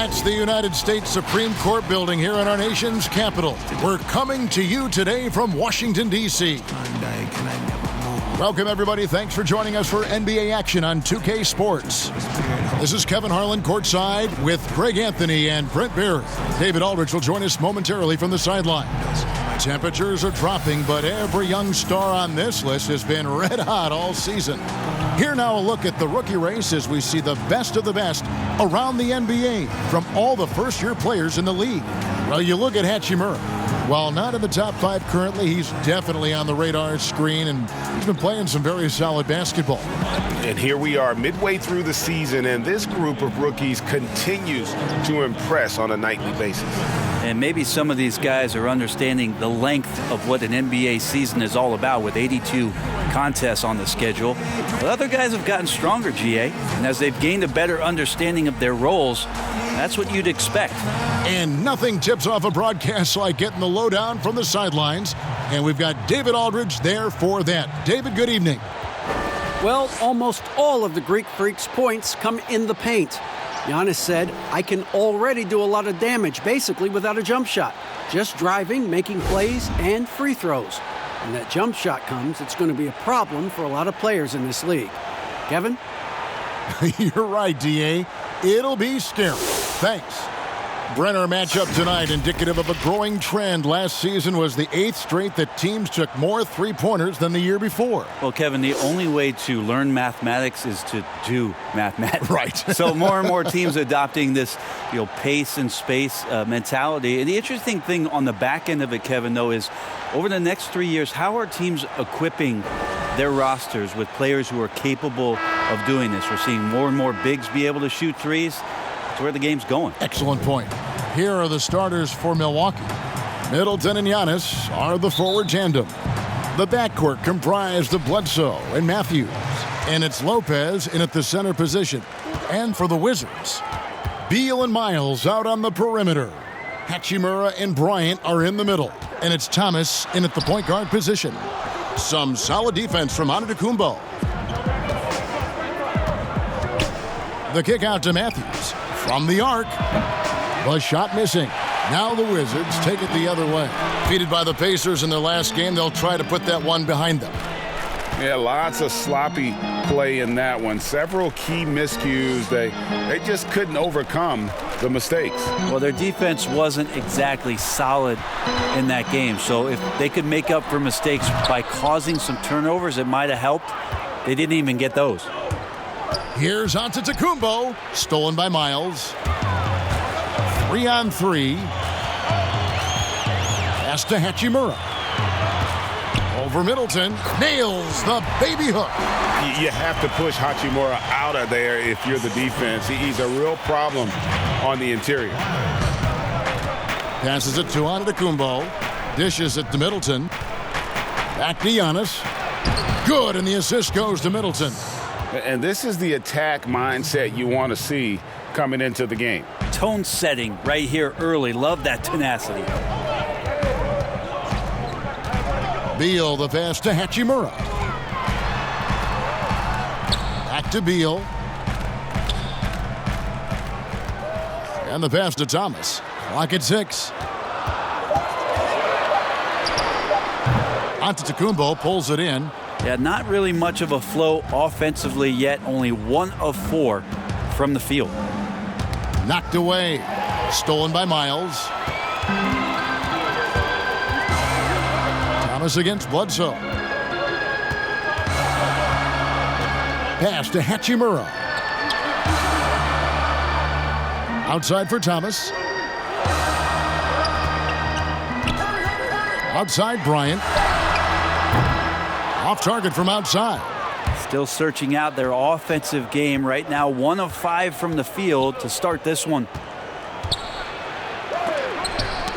That's the United States Supreme Court building here in our nation's capital. We're coming to you today from Washington, D.C. Welcome, everybody. Thanks for joining us for NBA action on 2K Sports. This is Kevin Harlan courtside with Greg Anthony and Brent Beard. David Aldridge will join us momentarily from the sidelines. Temperatures are dropping, but every young star on this list has been red hot all season. Here now a look at the rookie race as we see the best of the best around the NBA from all the first-year players in the league. Well, you look at Hachimura. While not in the top 5 currently, he's definitely on the radar screen, and he's been playing some very solid basketball. And here we are midway through the season, and this group of rookies continues to impress on a nightly basis. And maybe some of these guys are understanding the length of what an NBA season is all about with 82 contests on the schedule. But other guys have gotten stronger, GA, and as they've gained a better understanding of their roles, that's what you'd expect. And nothing tips off a broadcast like getting the lowdown from the sidelines. And we've got David Aldridge there for that. David, good evening. Well, almost all of the Greek Freak's points come in the paint. Giannis said, I can already do a lot of damage, basically without a jump shot. Just driving, making plays, and free throws. When that jump shot comes, it's going to be a problem for a lot of players in this league. Kevin? You're right, D.A. It'll be scary. Thanks. Brent, our matchup tonight, indicative of a growing trend. Last season was the 8th straight that teams took more three-pointers than the year before. Well, Kevin, the only way to learn mathematics is to do mathematics. Right. So more and more teams adopting this, pace and space mentality. And the interesting thing on the back end of it, Kevin, though, is over the next 3 years, how are teams equipping their rosters with players who are capable of doing this? We're seeing more and more bigs be able to shoot threes. That's where the game's going. Excellent point. Here are the starters for Milwaukee. Middleton and Giannis are the forward tandem. The backcourt comprised of Bledsoe and Matthews. And it's Lopez in at the center position. And for the Wizards, Beal and Miles out on the perimeter. Hachimura and Bryant are in the middle. And it's Thomas in at the point guard position. Some solid defense from Antetokounmpo. The kick out to Matthews. From the arc. The shot missing. Now the Wizards take it the other way. Defeated by the Pacers in their last game, they'll try to put that one behind them. Yeah, lots of sloppy play in that one. Several key miscues. They just couldn't overcome the mistakes. Well, their defense wasn't exactly solid in that game. So if they could make up for mistakes by causing some turnovers, it might have helped. They didn't even get those. Here's Antetokounmpo, stolen by Miles. 3-on-3. Pass to Hachimura. Over Middleton. Nails the baby hook. You have to push Hachimura out of there if you're the defense. He's a real problem on the interior. Passes it to Antetokounmpo. Dishes it to Middleton. Back to Giannis. Good, and the assist goes to Middleton. And this is the attack mindset you want to see coming into the game. Tone setting right here early. Love that tenacity. Beal, the pass to Hachimura. Back to Beal. And the pass to Thomas. Clock at 6. Antetokounmpo pulls it in. Yeah, not really much of a flow offensively yet. Only 1 of 4 from the field. Knocked away. Stolen by Miles. Thomas against Bledsoe. Pass to Hachimura. Outside for Thomas. Outside Bryant. Off target from outside. Still searching out their offensive game right now. 1 of 5 from the field to start this one.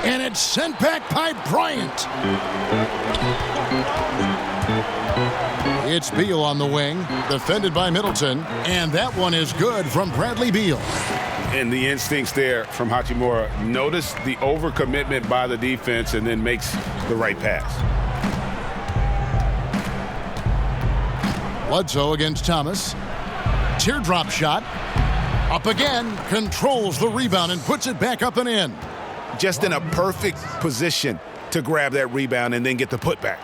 And it's sent back by Bryant. It's Beal on the wing, defended by Middleton, and that one is good from Bradley Beal. And the instincts there from Hachimura. Notice the overcommitment by the defense and then makes the right pass. Bledsoe against Thomas. Teardrop shot. Up again, controls the rebound and puts it back up and in. Just in a perfect position to grab that rebound and then get the putback.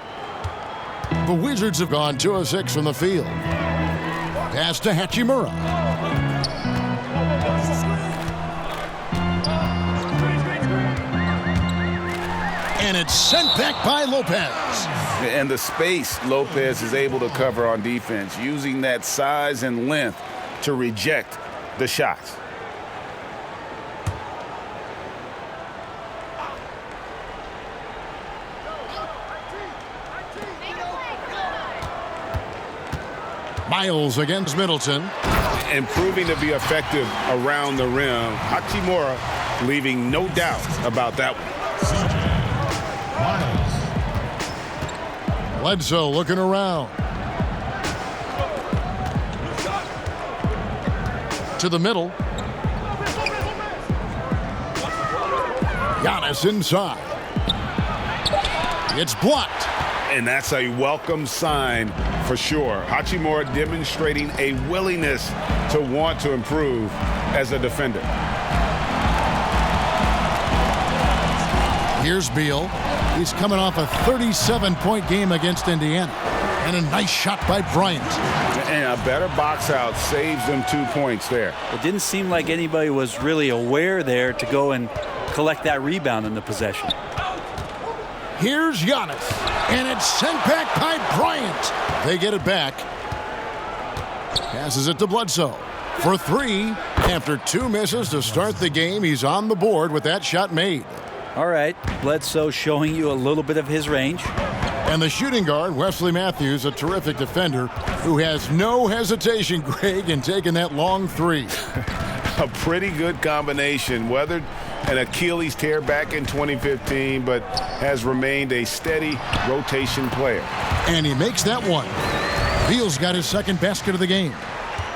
The Wizards have gone 2 of 6 from the field. Pass to Hachimura. And it's sent back by Lopez. And the space Lopez is able to cover on defense, using that size and length to reject the shots. Miles against Middleton. And proving to be effective around the rim. Hachimura leaving no doubt about that one. Bledsoe looking around. To the middle. Giannis inside. It's blocked. And that's a welcome sign for sure. Hachimura demonstrating a willingness to want to improve as a defender. Here's Beal. He's coming off a 37-point game against Indiana. And a nice shot by Bryant. And a better box out saves them 2 points there. It didn't seem like anybody was really aware there to go and collect that rebound in the possession. Here's Giannis. And it's sent back by Bryant. They get it back. Passes it to Bledsoe for 3. After 2 misses to start the game, he's on the board with that shot made. All right, Bledsoe showing you a little bit of his range. And the shooting guard, Wesley Matthews, a terrific defender who has no hesitation, Greg, in taking that long 3. A pretty good combination. Weathered an Achilles tear back in 2015, but has remained a steady rotation player. And he makes that one. Beal's got his second basket of the game.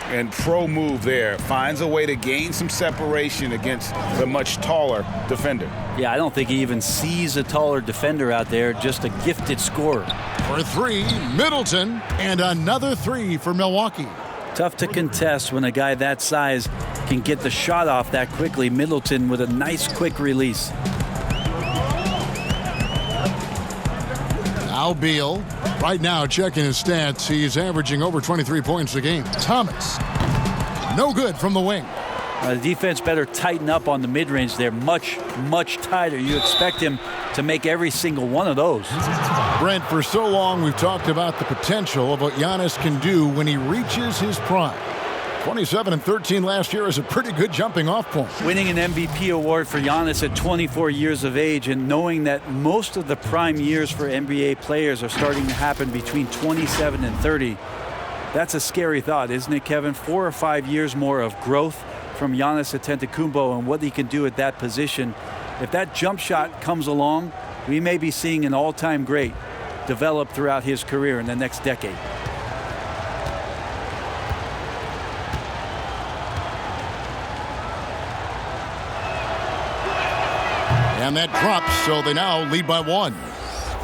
And pro move there. Finds a way to gain some separation against the much taller defender. Yeah, I don't think he even sees a taller defender out there, just a gifted scorer. For 3, Middleton, and another 3 for Milwaukee. Tough to contest when a guy that size can get the shot off that quickly. Middleton with a nice quick release. Now Beal. Right now, checking his stats, he's averaging over 23 points a game. Thomas, no good from the wing. The defense better tighten up on the mid-range there. Much, much tighter. You expect him to make every single one of those. Brent, for so long we've talked about the potential of what Giannis can do when he reaches his prime. 27 and 13 last year is a pretty good jumping off point. Winning an MVP award for Giannis at 24 years of age, and knowing that most of the prime years for NBA players are starting to happen between 27 and 30. That's a scary thought, isn't it, Kevin? 4 or 5 years more of growth from Giannis Antetokounmpo and what he can do at that position. If that jump shot comes along, we may be seeing an all-time great develop throughout his career in the next decade. And that drops, so they now lead by 1.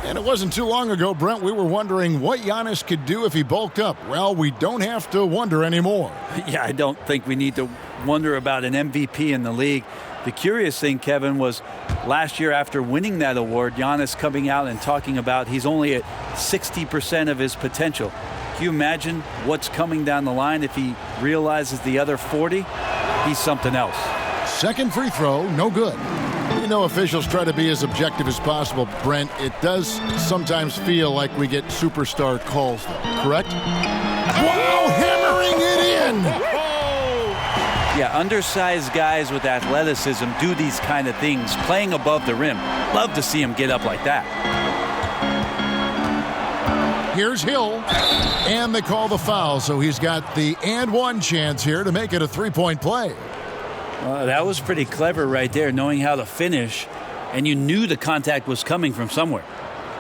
And it wasn't too long ago, Brent, we were wondering what Giannis could do if he bulked up. Well, we don't have to wonder anymore. Yeah, I don't think we need to wonder about an MVP in the league. The curious thing, Kevin, was last year after winning that award, Giannis coming out and talking about he's only at 60% of his potential. Can you imagine what's coming down the line if he realizes the other 40? He's something else. Second free throw, no good. You know, officials try to be as objective as possible, Brent. It does sometimes feel like we get superstar calls, though, correct? Wow, hammering it in! Yeah, undersized guys with athleticism do these kind of things, playing above the rim. Love to see him get up like that. Here's Hill, and they call the foul, so he's got the and one chance here to make it a three-point play. That was pretty clever right there, knowing how to finish, and you knew the contact was coming from somewhere.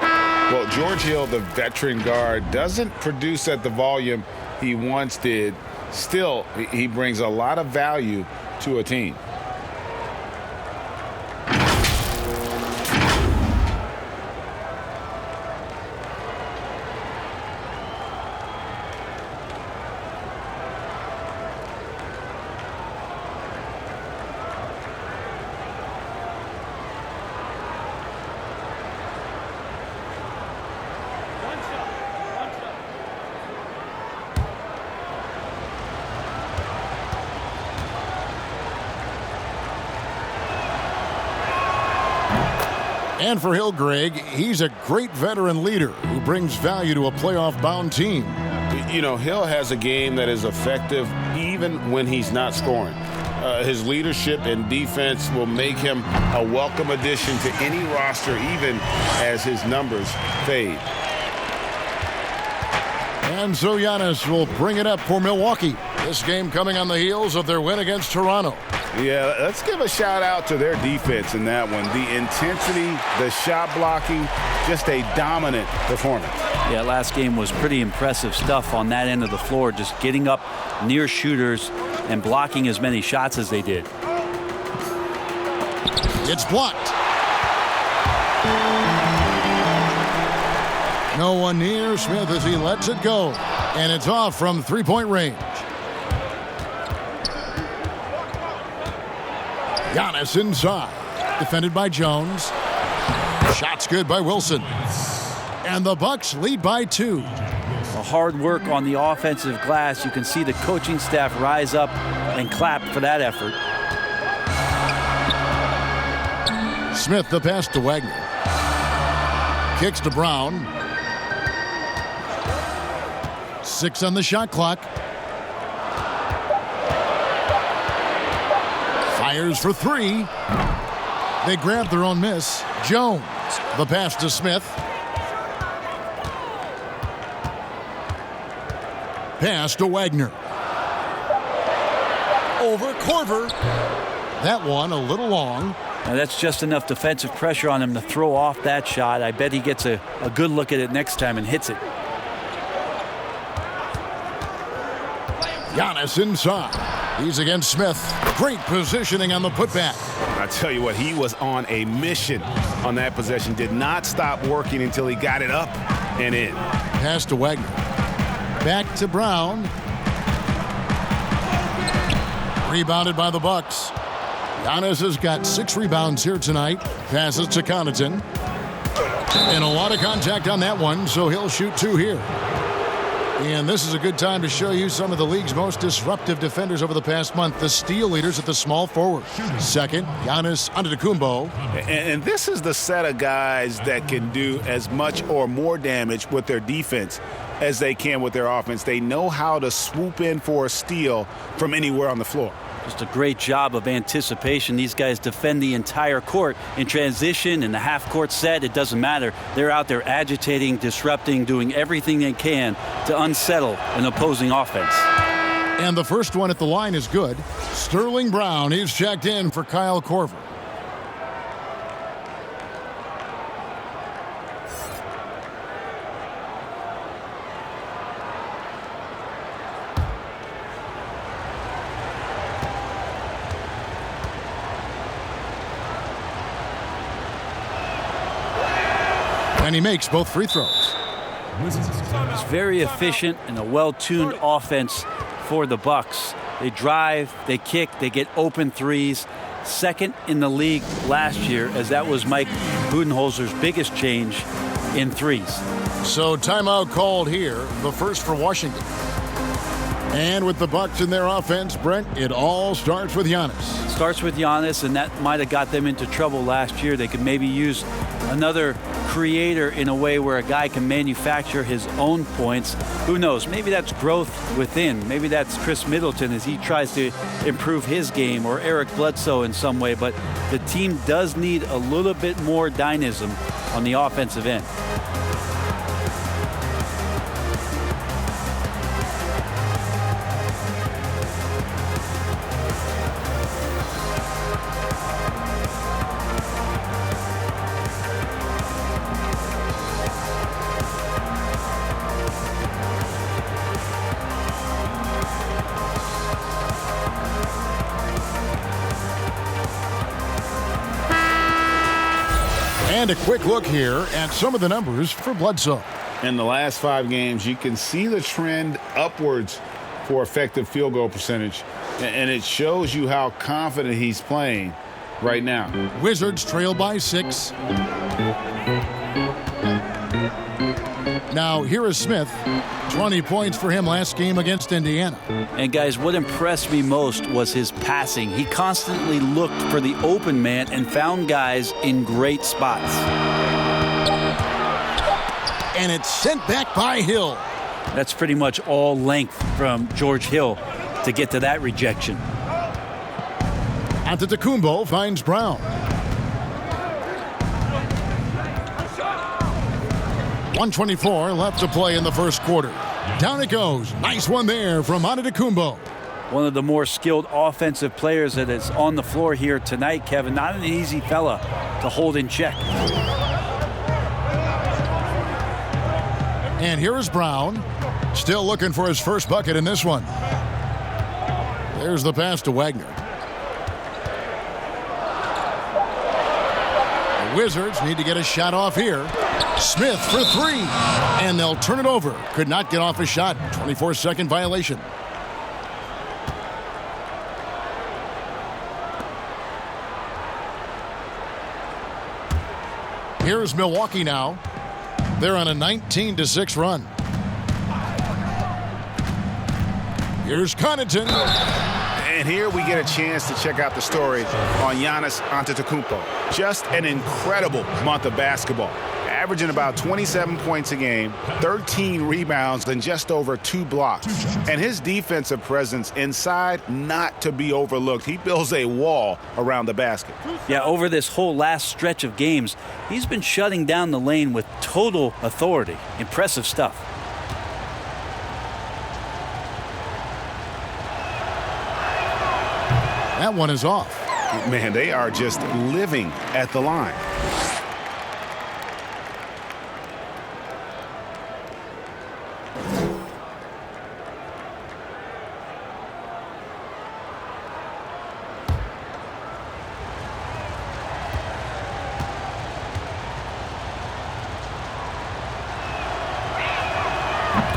Well, George Hill, the veteran guard, doesn't produce at the volume he once did. Still, he brings a lot of value to a team. And for Hill, Greg, he's a great veteran leader who brings value to a playoff-bound team. You know, Hill has a game that is effective even when he's not scoring. His leadership and defense will make him a welcome addition to any roster, even as his numbers fade. And so Giannis will bring it up for Milwaukee. This game coming on the heels of their win against Toronto. Yeah, let's give a shout out to their defense in that one. The intensity, the shot blocking, just a dominant performance. Yeah, last game was pretty impressive stuff on that end of the floor, just getting up near shooters and blocking as many shots as they did. It's blocked. No one near Smith as he lets it go. And it's off from three-point range. Giannis inside. Defended by Jones. Shots good by Wilson. And the Bucks lead by 2. Hard work on the offensive glass. You can see the coaching staff rise up and clap for that effort. Smith the pass to Wagner. Kicks to Brown. 6 on the shot clock. Fires for 3. They grab their own miss. Jones. The pass to Smith. Pass to Wagner. Over Korver. That one a little long. Now that's just enough defensive pressure on him to throw off that shot. I bet he gets a good look at it next time and hits it. Giannis inside. He's against Smith. Great positioning on the putback. I tell you what, he was on a mission on that possession. Did not stop working until he got it up and in. Pass to Wagner. Back to Brown. Rebounded by the Bucks. Giannis has got 6 rebounds here tonight. Passes to Connaughton. And a lot of contact on that one, so he'll shoot 2 here. And this is a good time to show you some of the league's most disruptive defenders over the past month. The steal leaders at the small forward. Second, Giannis Antetokounmpo. And this is the set of guys that can do as much or more damage with their defense as they can with their offense. They know how to swoop in for a steal from anywhere on the floor. Just a great job of anticipation. These guys defend the entire court in transition, in the half-court set. It doesn't matter. They're out there agitating, disrupting, doing everything they can to unsettle an opposing offense. And the first one at the line is good. Sterling Brown is checked in for Kyle Korver. And he makes both free throws. It's very efficient and a well-tuned offense for the Bucks. They drive, they kick, they get open threes. Second in the league last year, as that was Mike Budenholzer's biggest change in threes. So timeout called here, the first for Washington. And with the Bucks in their offense, Brent, it all starts with Giannis. Starts with Giannis, and that might have got them into trouble last year. They could maybe use another creator in a way where a guy can manufacture his own points. Who knows? Maybe that's growth within. Maybe that's Chris Middleton as he tries to improve his game, or Eric Bledsoe in some way. But the team does need a little bit more dynamism on the offensive end. And a quick look here at some of the numbers for Bledsoe. In the last 5 games, you can see the trend upwards for effective field goal percentage. And it shows you how confident he's playing right now. Wizards trail by 6. Now, here is Smith. 20 points for him last game against Indiana. And guys, what impressed me most was his passing. He constantly looked for the open man and found guys in great spots. And it's sent back by Hill. That's pretty much all length from George Hill to get to that rejection. Antetokounmpo finds Brown. 1:24 left to play in the first quarter. Down it goes. Nice one there from Antetokounmpo. One of the more skilled offensive players that is on the floor here tonight, Kevin. Not an easy fella to hold in check. And here is Brown. Still looking for his first bucket in this one. There's the pass to Wagner. The Wizards need to get a shot off here. Smith for three. And they'll turn it over. Could not get off a shot. 24-second violation. Here's Milwaukee now. They're on a 19-6 run. Here's Connaughton. And here we get a chance to check out the story on Giannis Antetokounmpo. Just an incredible month of basketball. Averaging about 27 points a game, 13 rebounds, and just over 2 blocks. And his defensive presence inside, not to be overlooked. He builds a wall around the basket. Yeah, over this whole last stretch of games, he's been shutting down the lane with total authority. Impressive stuff. That one is off. Man, they are just living at the line.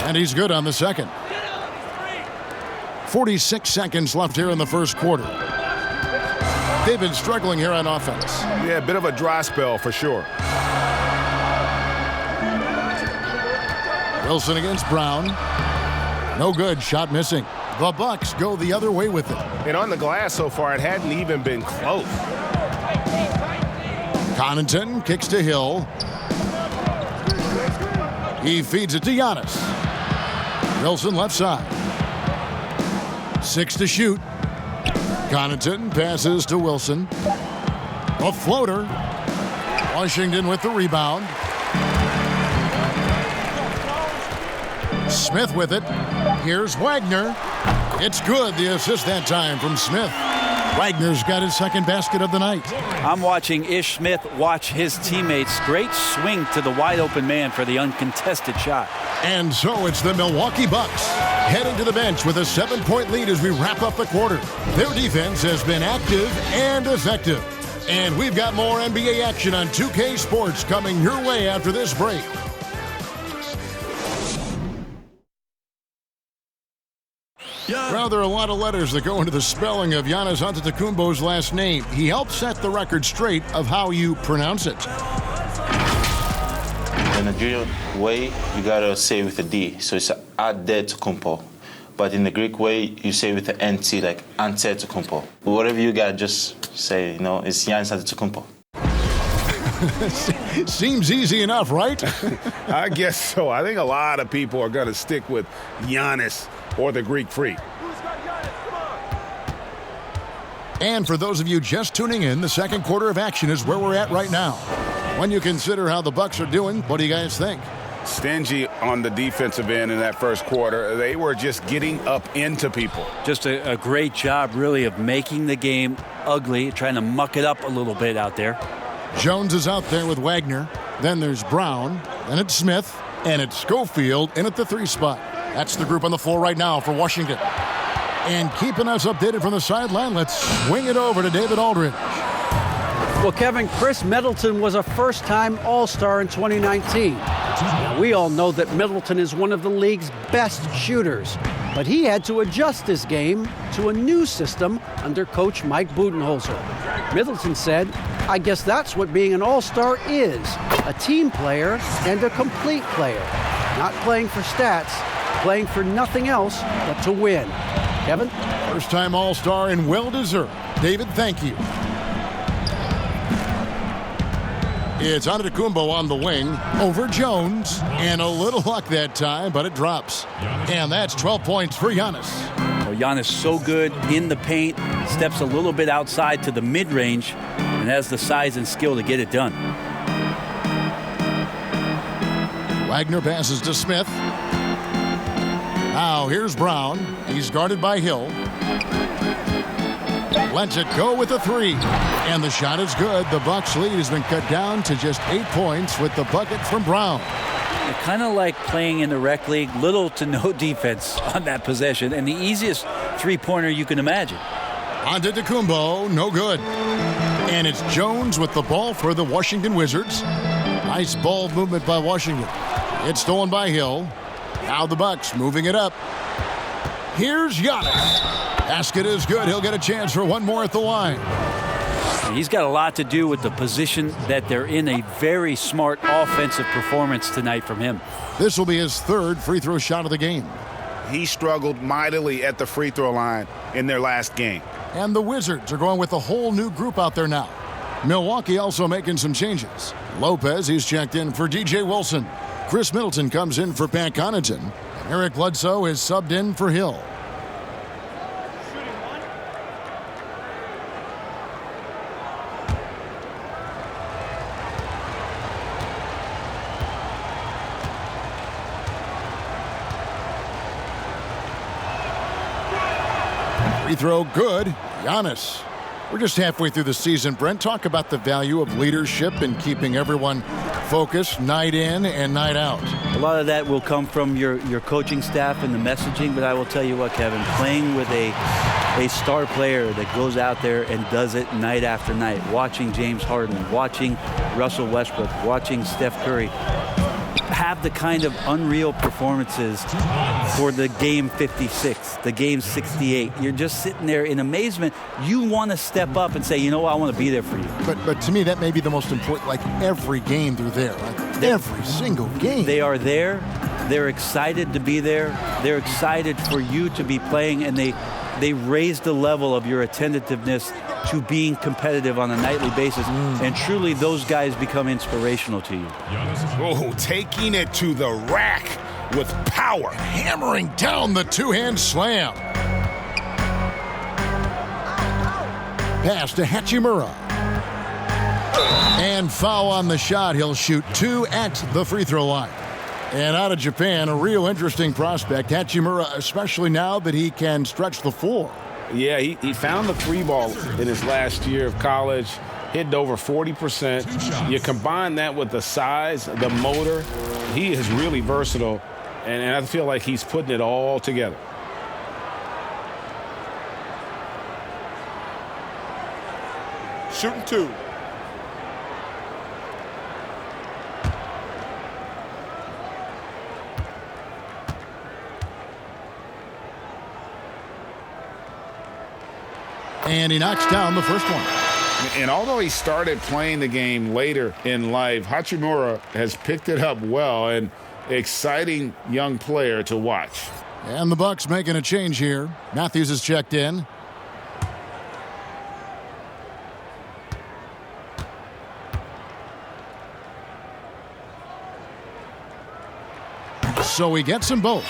And he's good on the second. 46 seconds left here in the first quarter. They've been struggling here on offense. Yeah, a bit of a dry spell for sure. Wilson against Brown. No good. Shot missing. The Bucks go the other way with it. And on the glass so far, it hadn't even been close. Connaughton kicks to Hill. He feeds it to Giannis. Wilson left side. 6 to shoot. Connaughton passes to Wilson. A floater. Washington with the rebound. Smith with it. Here's Wagner. It's good. The assist that time from Smith. Wagner's got his second basket of the night. I'm watching Ish Smith watch his teammates. Great swing to the wide open man for the uncontested shot. And so it's the Milwaukee Bucks heading to the bench with a 7-point lead as we wrap up the quarter. Their defense has been active and effective. And we've got more NBA action on 2K Sports coming your way after this break. Well, there are a lot of letters that go into the spelling of Giannis Antetokounmpo's last name. He helped set the record straight of how you pronounce it. In the Nigerian way, you gotta say with a D, so it's Antetokounmpo. But in the Greek way, you say with the NT, like Antetokounmpo. Whatever you got, just say, it's Giannis Antetokounmpo. Seems easy enough, right? I guess so. I think a lot of people are going to stick with Giannis or the Greek Freak. And for those of you just tuning in, the second quarter of action is where we're at right now. When you consider how the Bucks are doing, what do you guys think? Stingy on the defensive end in that first quarter. They were just getting up into people. Just a great job, really, of making the game ugly, trying to muck it up a little bit out there. Jones is out there with Wagner. Then there's Brown. Then it's Smith. And it's Schofield in at the 3 spot. That's the group on the floor right now for Washington. And keeping us updated from the sideline, let's swing it over to David Aldridge. Well, Kevin, Chris Middleton was a first-time All-Star in 2019. Now, we all know that Middleton is one of the league's best shooters, but he had to adjust his game to a new system under coach Mike Budenholzer. Middleton said, "I guess that's what being an All-Star is, a team player and a complete player." Not playing for stats, playing for nothing else but to win. Kevin? First-time All-Star and well-deserved. David, thank you. It's Antetokounmpo on the wing over Jones. And a little luck that time, but it drops. And that's 12 points for Giannis. Well, Giannis so good in the paint, steps a little bit outside to the mid-range, and has the size and skill to get it done. Wagner passes to Smith. Now here's Brown. He's guarded by Hill. Lets it go with a three. And the shot is good. The Bucks lead has been cut down to just 8 points with the bucket from Brown. Kind of like playing in the rec league, little to no defense on that possession, and the easiest three-pointer you can imagine. Antetokounmpo, no good. And it's Jones with the ball for the Washington Wizards. Nice ball movement by Washington. It's stolen by Hill. Now the Bucks moving it up. Here's Giannis. Basket is good. He'll get a chance for one more at the line. He's got a lot to do with the position that they're in. A very smart offensive performance tonight from him. This will be his third free throw shot of the game. He struggled mightily at the free throw line in their last game. And the Wizards are going with a whole new group out there now. Milwaukee also making some changes. Lopez, he's checked in for DJ Wilson. Chris Middleton comes in for Pat Connaughton. Eric Bledsoe is subbed in for Hill. Free throw good. Giannis. We're just halfway through the season, Brent. Talk about the value of leadership and keeping everyone focused night in and night out. A lot of that will come from your coaching staff and the messaging, but I will tell you what, Kevin, playing with a star player that goes out there and does it night after night, watching James Harden, watching Russell Westbrook, watching Steph Curry, have the kind of unreal performances for the game 56, the game 68. You're just sitting there in amazement. You want to step up and say, you know what, I want to be there for you. But to me, that may be the most important, like every game they're there. Like every single game. They are there. They're excited to be there. They're excited for you to be playing, and they raise the level of your attentiveness to being competitive on a nightly basis. And truly, those guys become inspirational to you. Oh, taking it to the rack with power. Hammering down the two-hand slam. Pass to Hachimura. And foul on the shot. He'll shoot 2 at the free throw line. And out of Japan, a real interesting prospect. Hachimura, especially now that he can stretch the floor. Yeah, he found the three ball in his last year of college, hitting over 40%. You combine that with the size, the motor, he is really versatile, and I feel like he's putting it all together. Shooting 2. And he knocks down the first one. And although he started playing the game later in life, Hachimura has picked it up well, and exciting young player to watch. And the Bucks making a change here. Matthews is checked in. So he gets them both.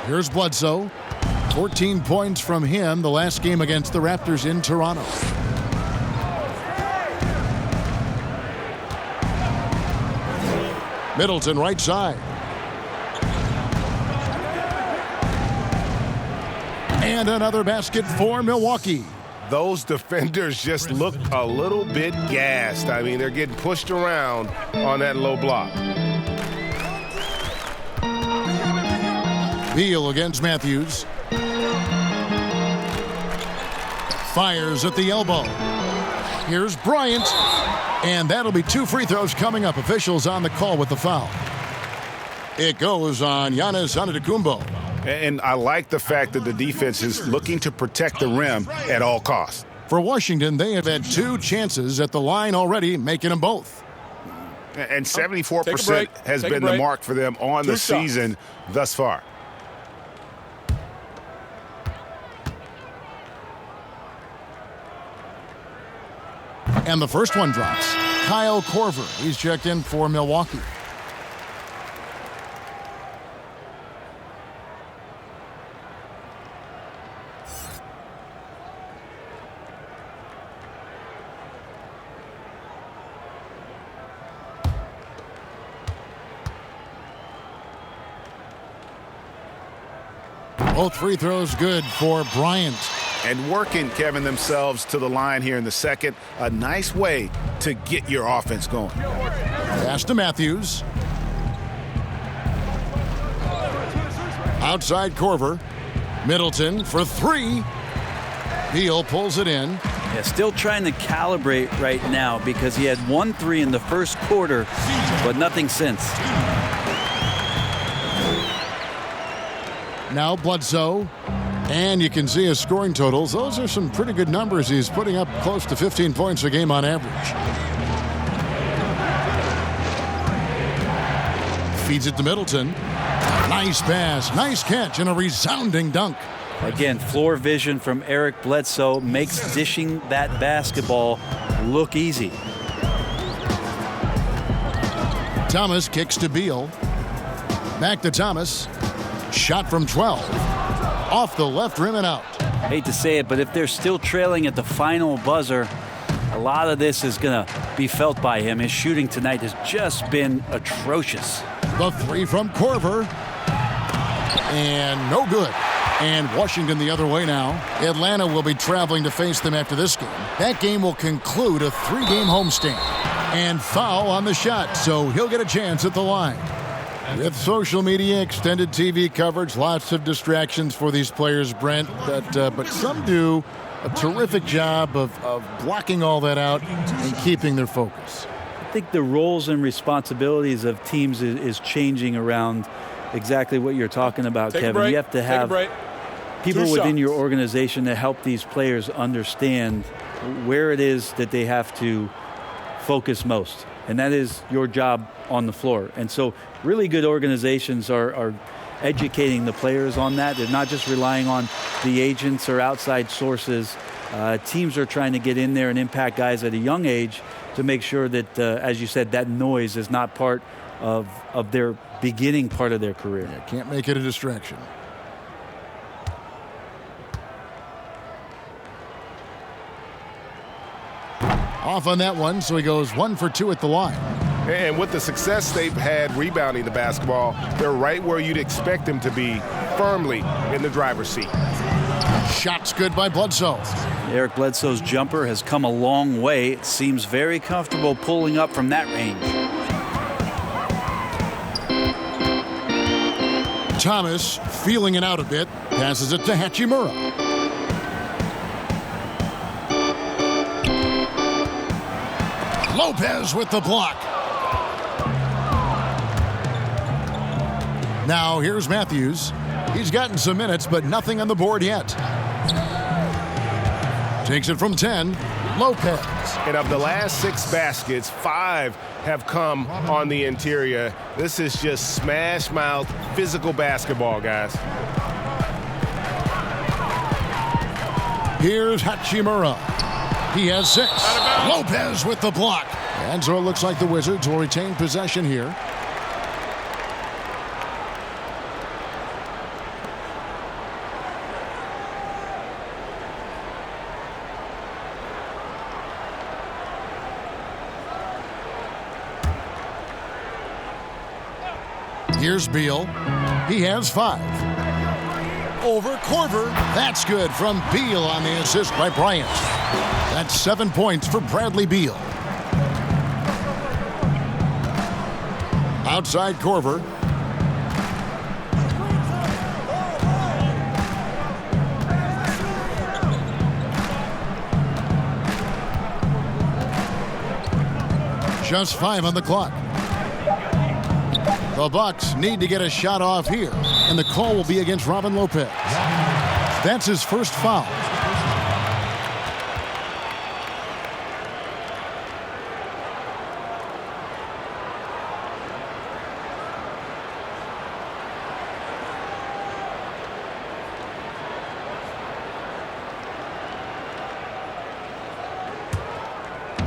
Here's Bledsoe. 14 points from him the last game against the Raptors in Toronto. Middleton right side. And another basket for Milwaukee. Those defenders just look a little bit gassed. I mean, they're getting pushed around on that low block. Beal against Matthews. Fires at the elbow. Here's Bryant. And that'll be 2 free throws coming up. Officials on the call with the foul. It goes on Giannis Antetokounmpo. And I like the fact that the defense is looking to protect the rim at all costs. For Washington, they have had 2 chances at the line already, making them both. And 74% has been the mark for them on the season thus far. And the first one drops. Kyle Korver, he's checked in for Milwaukee. Both free throws good for Bryant. And working, Kevin, themselves to the line here in the second. A nice way to get your offense going. Pass to Matthews. Outside Korver. Middleton for three. Beal pulls it in. Yeah, still trying to calibrate right now because he had 1 3 in the first quarter, but nothing since. Now Bledsoe. And you can see his scoring totals. Those are some pretty good numbers. He's putting up close to 15 points a game on average. Feeds it to Middleton. Nice pass, nice catch, and a resounding dunk. Again, floor vision from Eric Bledsoe makes dishing that basketball look easy. Thomas kicks to Beal. Back to Thomas. Shot from 12. Off the left rim and out. Hate to say it, but if they're still trailing at the final buzzer, a lot of this is going to be felt by him. His shooting tonight has just been atrocious. The three from Korver. And no good. And Washington the other way now. Atlanta will be traveling to face them after this game. That game will conclude a 3-game homestand. And foul on the shot, so he'll get a chance at the line. With social media, extended TV coverage, lots of distractions for these players, Brent. But some do a terrific job of blocking all that out and keeping their focus. I think the roles and responsibilities of teams is changing around exactly what you're talking about, Kevin. You have to have people within your organization to help these players understand where it is that they have to focus most. And that is your job on the floor. And so really good organizations are educating the players on that. They're not just relying on the agents or outside sources. Teams are trying to get in there and impact guys at a young age to make sure that, as you said, that noise is not part of their beginning part of their career. Yeah, can't make it a distraction. Off on that one, so he goes 1 for 2 at the line. And with the success they've had rebounding the basketball, they're right where you'd expect them to be, firmly in the driver's seat. Shots good by Bledsoe. Eric Bledsoe's jumper has come a long way. It seems very comfortable pulling up from that range. Thomas feeling it out a bit, passes it to Hachimura. Lopez with the block. Now here's Matthews. He's gotten some minutes, but nothing on the board yet. Takes it from 10. Lopez. And of the last 6 baskets, 5 have come on the interior. This is just smash mouth physical basketball, guys. Here's Hachimura. He has 6. Lopez with the block. And so it looks like the Wizards will retain possession here. Here's Beal. He has 5. Over Korver. That's good from Beal on the assist by Bryant. That's 7 points for Bradley Beal. Outside Korver. Just 5 on the clock. The Bucks need to get a shot off here, and the call will be against Robin Lopez. That's his first foul.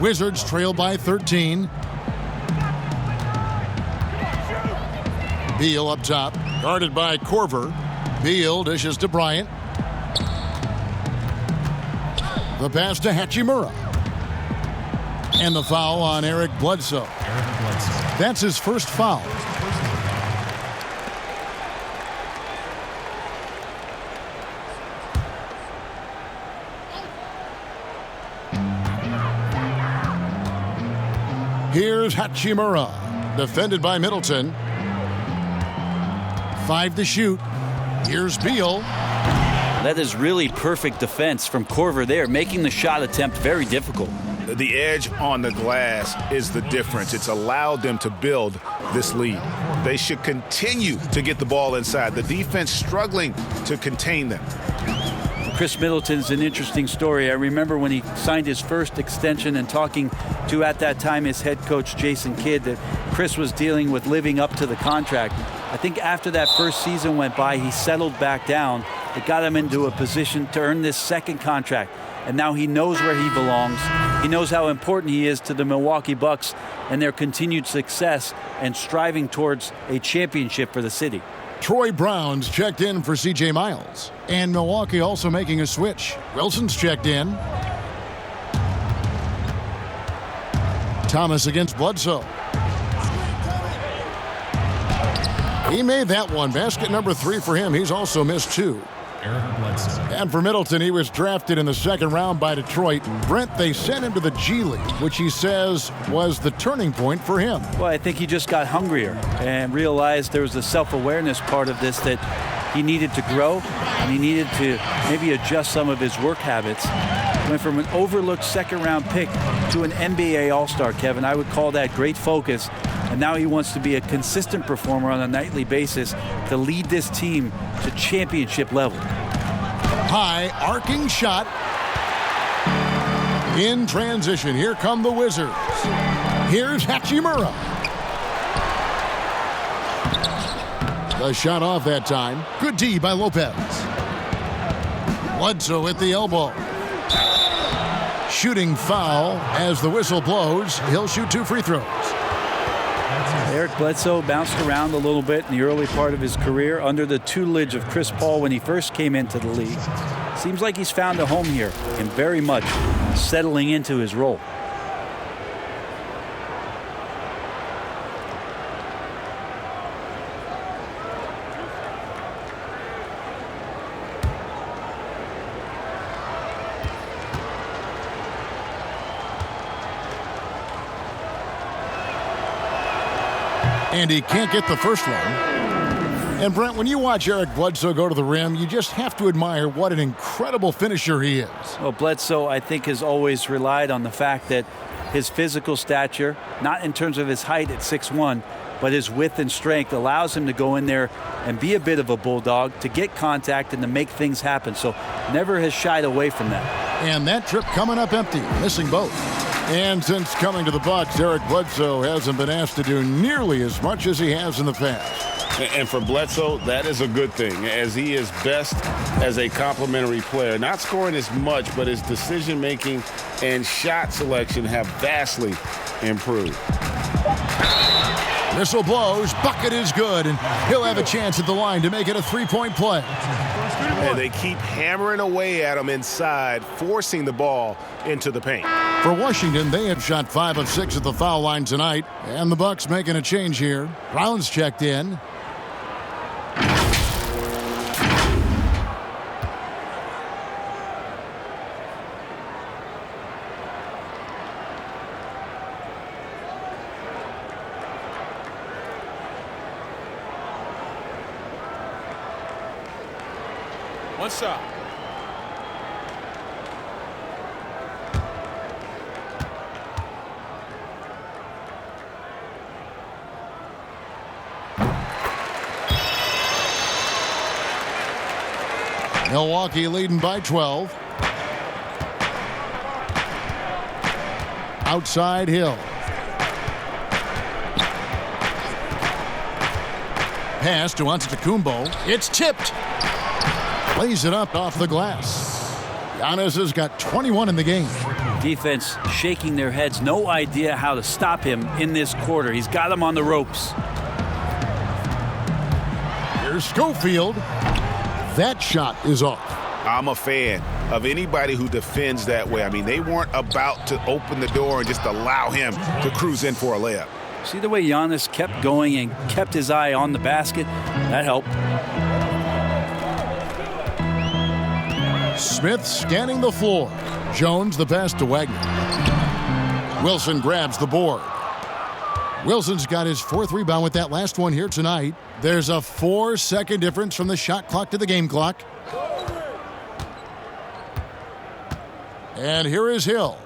Wizards trail by 13. Beal up top, guarded by Korver. Beal dishes to Bryant. The pass to Hachimura. And the foul on Eric Bledsoe. That's his first foul. Here's Hachimura, defended by Middleton. 5 to shoot. Here's Beal. That is really perfect defense from Korver there, making the shot attempt very difficult. The edge on the glass is the difference. It's allowed them to build this lead. They should continue to get the ball inside. The defense struggling to contain them. Chris Middleton's an interesting story. I remember when he signed his first extension and talking to, at that time, his head coach, Jason Kidd, that Chris was dealing with living up to the contract. I think after that first season went by, he settled back down. It got him into a position to earn this second contract. And now he knows where he belongs. He knows how important he is to the Milwaukee Bucks and their continued success and striving towards a championship for the city. Troy Brown's checked in for C.J. Miles. And Milwaukee also making a switch. Wilson's checked in. Thomas against Bledsoe. He made that one. Basket number 3 for him. He's also missed 2. And for Middleton, he was drafted in the second round by Detroit. Brent, they sent him to the G League, which he says was the turning point for him. Well, I think he just got hungrier and realized there was a self-awareness part of this that he needed to grow and he needed to maybe adjust some of his work habits. Went from an overlooked second-round pick to an NBA All-Star, Kevin. I would call that great focus. And now he wants to be a consistent performer on a nightly basis to lead this team to championship level. High arcing shot. In transition, here come the Wizards. Here's Hachimura. The shot off that time. Good D by Lopez. Bledsoe at the elbow. Shooting foul as the whistle blows. He'll shoot 2 free throws. Eric Bledsoe bounced around a little bit in the early part of his career under the tutelage of Chris Paul when he first came into the league. Seems like he's found a home here and very much settling into his role. And he can't get the first one. And Brent, when you watch Eric Bledsoe go to the rim, you just have to admire what an incredible finisher he is. Well, Bledsoe, I think, has always relied on the fact that his physical stature, not in terms of his height at 6'1", but his width and strength allows him to go in there and be a bit of a bulldog, to get contact and to make things happen. So never has shied away from that. And that trip coming up empty, missing both. And since coming to the Bucks, Eric Bledsoe hasn't been asked to do nearly as much as he has in the past. And for Bledsoe, that is a good thing, as he is best as a complementary player. Not scoring as much, but his decision-making and shot selection have vastly improved. Whistle blows, bucket is good, and he'll have a chance at the line to make it a 3-point play. And they keep hammering away at him inside, forcing the ball into the paint. For Washington, they have shot 5 of 6 at the foul line tonight, and the Bucks making a change here. Brown's checked in. One shot. Milwaukee leading by 12. Outside Hill. Pass to Antetokounmpo. It's tipped. Plays it up off the glass. Giannis has got 21 in the game. Defense shaking their heads, no idea how to stop him in this quarter. He's got him on the ropes. Here's Schofield. That shot is off. I'm a fan of anybody who defends that way. I mean, they weren't about to open the door and just allow him to cruise in for a layup. See the way Giannis kept going and kept his eye on the basket? That helped. Smith scanning the floor. Jones the pass to Wagner. Wilson grabs the board. Wilson's got his 4th rebound with that last one here tonight. There's a 4-second difference from the shot clock to the game clock. And here is Hill.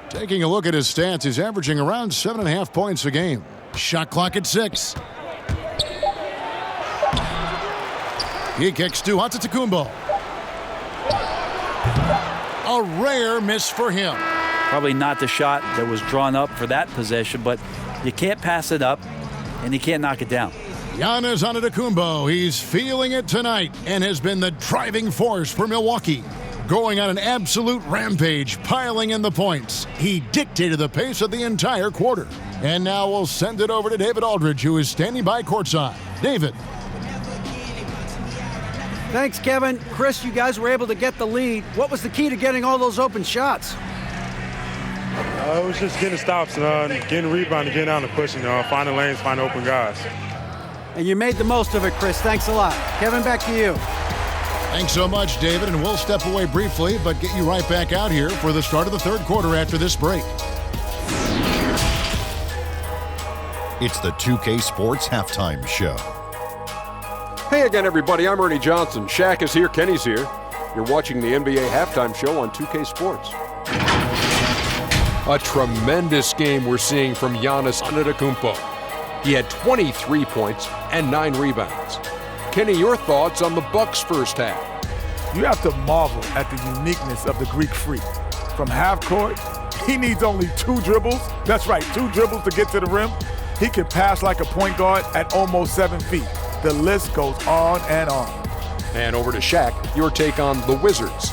Taking a look at his stats, he's averaging around 7.5 points a game. Shot clock at 6. He kicks to Antetokounmpo. A rare miss for him. Probably not the shot that was drawn up for that possession, but you can't pass it up, and you can't knock it down. Giannis Antetokounmpo, he's feeling it tonight and has been the driving force for Milwaukee. Going on an absolute rampage, piling in the points. He dictated the pace of the entire quarter. And now we'll send it over to David Aldridge, who is standing by courtside. David. Thanks, Kevin. Chris, you guys were able to get the lead. What was the key to getting all those open shots? It was just getting stops, getting rebound, getting out and pushing, finding lanes, finding open guys. And you made the most of it, Chris. Thanks a lot. Kevin, back to you. Thanks so much, David, and we'll step away briefly, but get you right back out here for the start of the 3rd quarter after this break. It's the 2K Sports Halftime Show. Hey again, everybody. I'm Ernie Johnson. Shaq is here. Kenny's here. You're watching the NBA Halftime Show on 2K Sports. A tremendous game we're seeing from Giannis Antetokounmpo. He had 23 points and 9 rebounds. Kenny, your thoughts on the Bucks' first half? You have to marvel at the uniqueness of the Greek freak. From half court, he needs only 2 dribbles. That's right, 2 dribbles to get to the rim. He can pass like a point guard at almost 7 feet. The list goes on and on. And over to Shaq, your take on the Wizards.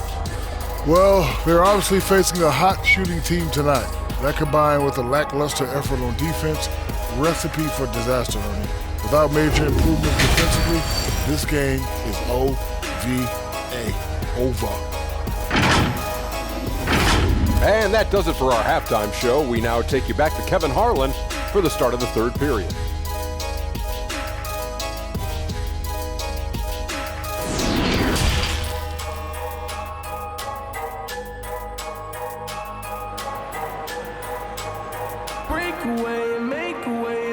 Well, they're obviously facing a hot shooting team tonight. That combined with a lackluster effort on defense, recipe for disaster, Ernie. Without major improvements defensively, this game is OVA, over. And that does it for our halftime show. We now take you back to Kevin Harlan for the start of the 3rd period.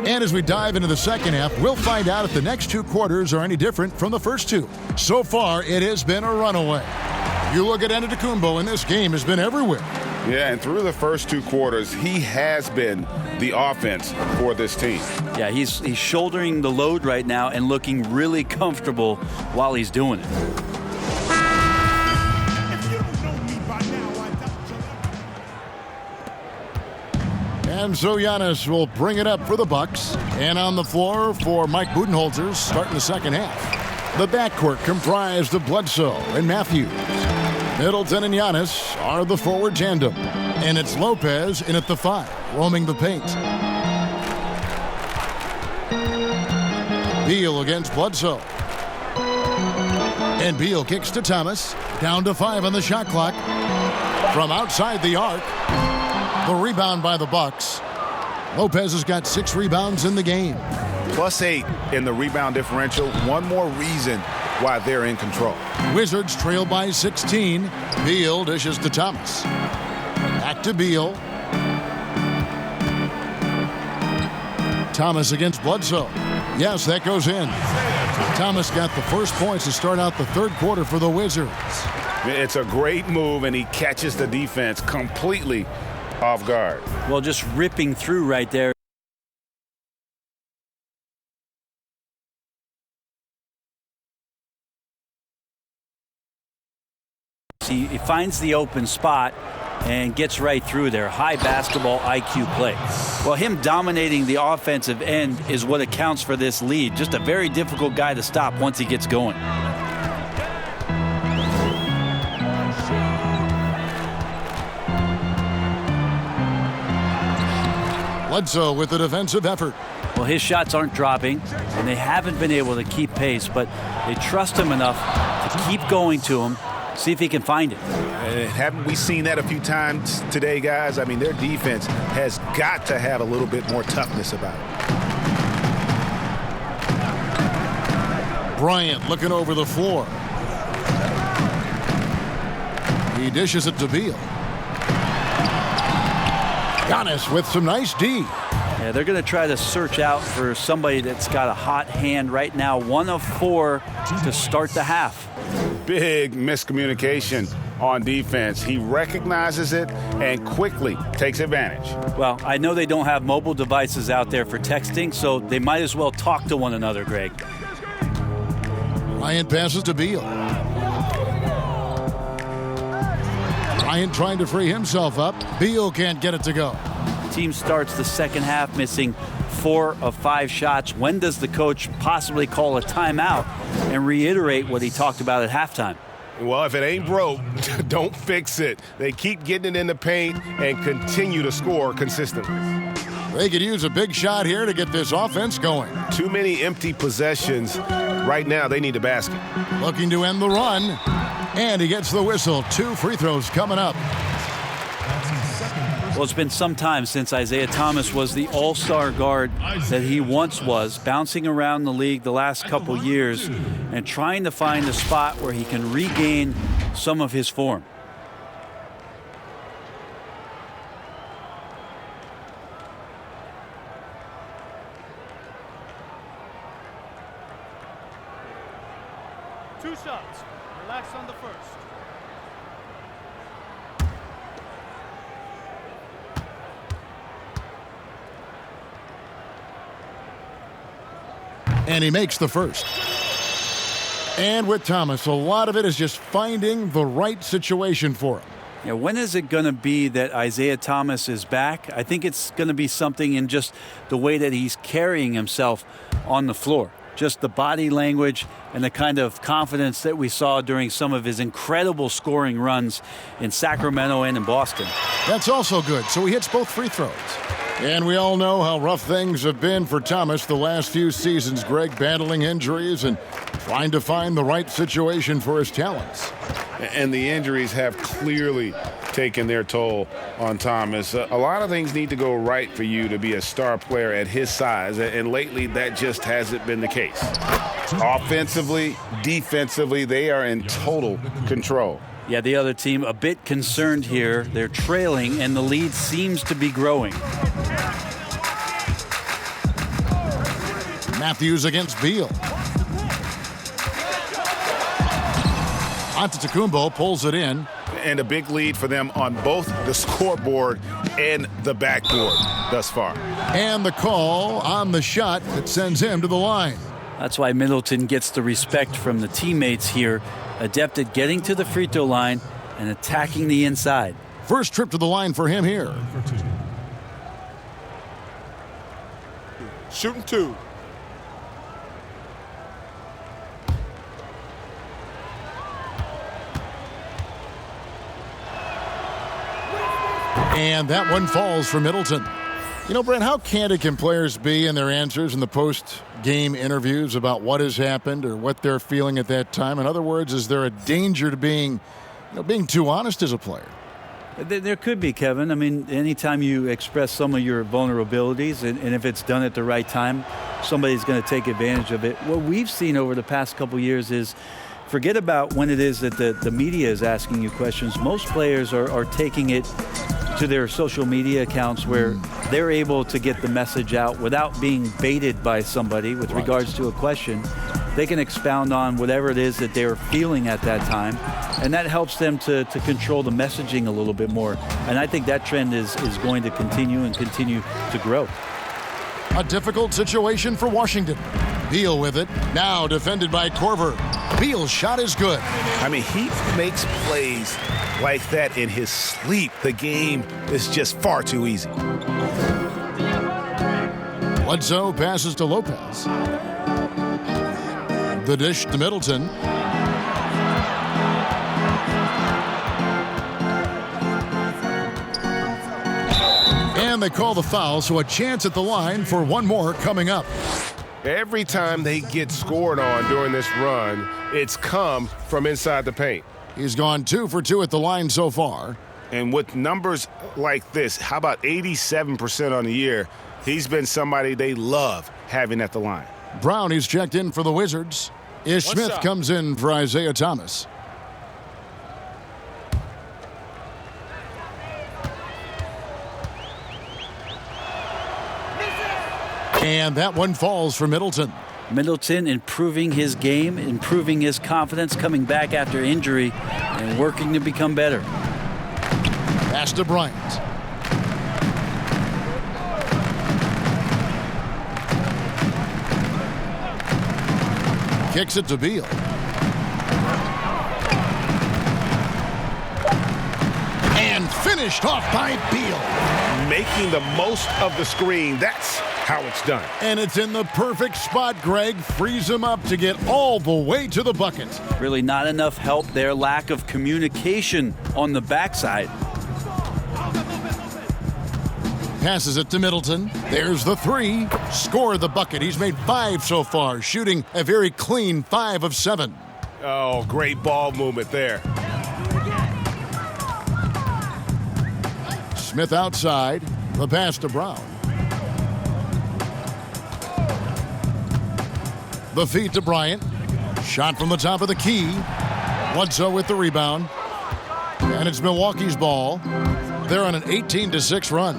And as we dive into the second half, we'll find out if the next 2 quarters are any different from the first 2. So far, it has been a runaway. You look at Antetokounmpo, and this game has been everywhere. Yeah, and through the first 2 quarters, he has been the offense for this team. Yeah, he's shouldering the load right now and looking really comfortable while he's doing it. And so Giannis will bring it up for the Bucks. And on the floor for Mike Budenholzer starting the second half. The backcourt comprised of Bledsoe and Matthews. Middleton and Giannis are the forward tandem. And it's Lopez in at the 5, roaming the paint. Beal against Bledsoe. And Beal kicks to Thomas. Down to 5 on the shot clock. From outside the arc. The rebound by the Bucks. Lopez has got 6 rebounds in the game. +8 in the rebound differential. One more reason why they're in control. Wizards trail by 16. Beal dishes to Thomas. Back to Beal. Thomas against Bledsoe. Yes, that goes in. Thomas got the first points to start out the 3rd quarter for the Wizards. It's a great move, and he catches the defense completely off guard. Well, just ripping through right there. He finds the open spot and gets right through there. High basketball IQ play. Well, him dominating the offensive end is what accounts for this lead. Just a very difficult guy to stop once he gets going. Bledsoe with the defensive effort. Well, his shots aren't dropping, and they haven't been able to keep pace, but they trust him enough to keep going to him, see if he can find it. And haven't we seen that a few times today, guys? I mean, their defense has got to have a little bit more toughness about it. Bryant looking over the floor. He dishes it to Beal. Giannis with some nice D. Yeah, they're going to try to search out for somebody that's got a hot hand right now. 1 of 4 to start the half. Big miscommunication on defense. He recognizes it and quickly takes advantage. Well, I know they don't have mobile devices out there for texting, so they might as well talk to one another, Greg. Bryant passes to Beal. Bryant trying to free himself up. Beal can't get it to go. Team starts the second half missing 4 of 5 shots. When does the coach possibly call a timeout and reiterate what he talked about at halftime? Well, if it ain't broke, don't fix it. They keep getting it in the paint and continue to score consistently. They could use a big shot here to get this offense going. Too many empty possessions. Right now, they need a basket. Looking to end the run. And he gets the whistle. 2 free throws coming up. Well, it's been some time since Isaiah Thomas was the all-star guard that he once was, bouncing around the league the last couple years and trying to find a spot where he can regain some of his form. Two shots. Relax on the first. And he makes the first. And with Thomas, a lot of it is just finding the right situation for him. Yeah, when is it going to be that Isaiah Thomas is back? I think it's going to be something in just the way that he's carrying himself on the floor. Just the body language and the kind of confidence that we saw during some of his incredible scoring runs in Sacramento and in Boston. That's also good. So he hits both free throws. And we all know how rough things have been for Thomas the last few seasons, Greg, battling injuries and trying to find the right situation for his talents. And the injuries have clearly taken their toll on Thomas. A lot of things need to go right for you to be a star player at his size, and lately that just hasn't been the case. Offensively, defensively, they are in total control. Yeah, the other team a bit concerned here. They're trailing, and the lead seems to be growing. Matthews against Beal. Antetokounmpo pulls it in. And a big lead for them on both the scoreboard and the backboard thus far. And the call on the shot that sends him to the line. That's why Middleton gets the respect from the teammates here, adept at getting to the free throw line and attacking the inside. First trip to the line for him here. Shooting 2. And that one falls for Middleton. You know, Brent, how candid can players be in their answers in the post-game interviews about what has happened or what they're feeling at that time? In other words, is there a danger to being too honest as a player? There could be, Kevin. I mean, anytime you express some of your vulnerabilities, and if it's done at the right time, somebody's going to take advantage of it. What we've seen over the past couple years is forget about when it is that the media is asking you questions. Most players are taking it to their social media accounts where they're able to get the message out without being baited by somebody with regards to a question. They can expound on whatever it is that they're feeling at that time, and that helps them to control the messaging a little bit more. And I think that trend is going to continue to grow. A difficult situation for Washington. Beal with it. Now defended by Korver. Beal's shot is good. I mean, he makes plays like that in his sleep. The game is just far too easy. Bledsoe passes to Lopez. The dish to Middleton. And they call the foul, so a chance at the line for one more coming up. Every time they get scored on during this run, it's come from inside the paint. He's gone 2 for 2 at the line so far. And with numbers like this, how about 87% on the year, he's been somebody they love having at the line. Brown, he's checked in for the Wizards. Ish Smith comes in for Isaiah Thomas. And that one falls for Middleton. Middleton improving his game, improving his confidence, coming back after injury, and working to become better. Pass to Bryant. Kicks it to Beal. And finished off by Beal. Making the most of the screen. That's how it's done. And it's in the perfect spot, Greg. Frees him up to get all the way to the bucket. Really not enough help there. Lack of communication on the backside. Passes it to Middleton. There's the 3. Score the bucket. He's made 5 so far, shooting a very clean 5 of 7. Oh, great ball movement there. Smith outside. The pass to Brown. The feed to Bryant. Shot from the top of the key. Bledsoe with the rebound. And it's Milwaukee's ball. They're on an 18-6 run.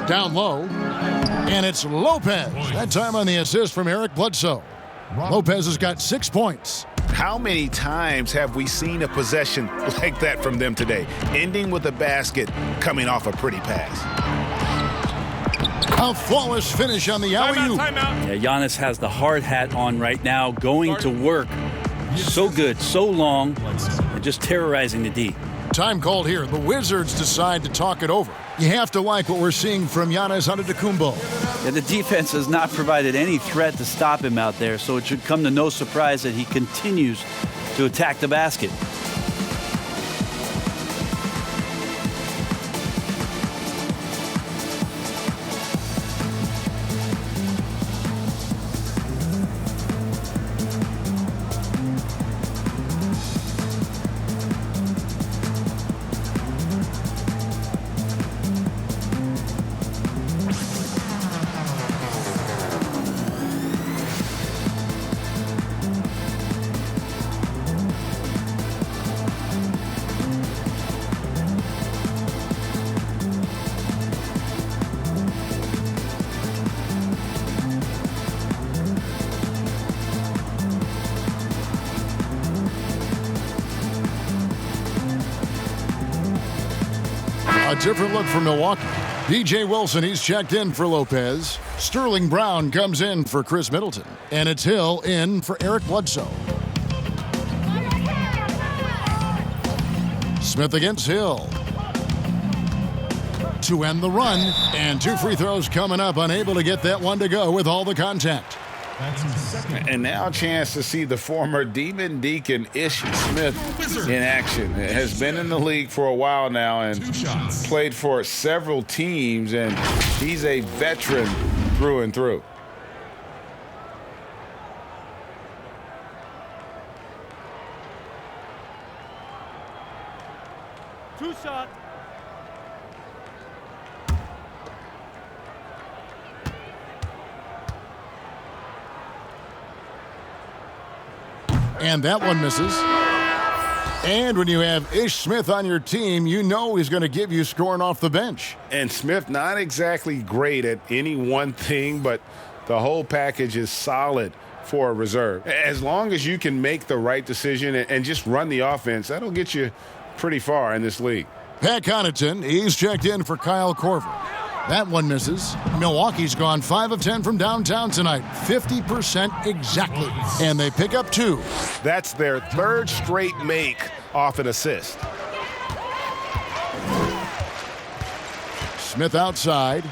Down low. And it's Lopez. That time on the assist from Eric Bledsoe. Lopez has got 6 points. How many times have we seen a possession like that from them today? Ending with a basket, coming off a pretty pass. A flawless finish on the alley-oop. Yeah, Giannis has the hard hat on right now, going to work. So good, so long, and just terrorizing the D. Time called here. The Wizards decide to talk it over. You have to like what we're seeing from Giannis Antetokounmpo. Yeah, the defense has not provided any threat to stop him out there, so it should come to no surprise that he continues to attack the basket. A different look for Milwaukee. DJ Wilson, he's checked in for Lopez. Sterling Brown comes in for Chris Middleton. And it's Hill in for Eric Bledsoe. Smith against Hill. To end the run. And 2 free throws coming up. Unable to get that one to go with all the contact. And now a chance to see the former Demon Deacon Ish Smith in action. Has been in the league for a while now and played for several teams, and he's a veteran through and through. Two shot. And that one misses. And when you have Ish Smith on your team, you know he's going to give you scoring off the bench. And Smith not exactly great at any one thing, but the whole package is solid for a reserve. As long as you can make the right decision and just run the offense, that'll get you pretty far in this league. Pat Connaughton, he's checked in for Kyle Korver. That one misses. Milwaukee's gone 5 of 10 from downtown tonight. 50% exactly. And they pick up 2. That's their 3rd straight make off an assist. Smith outside.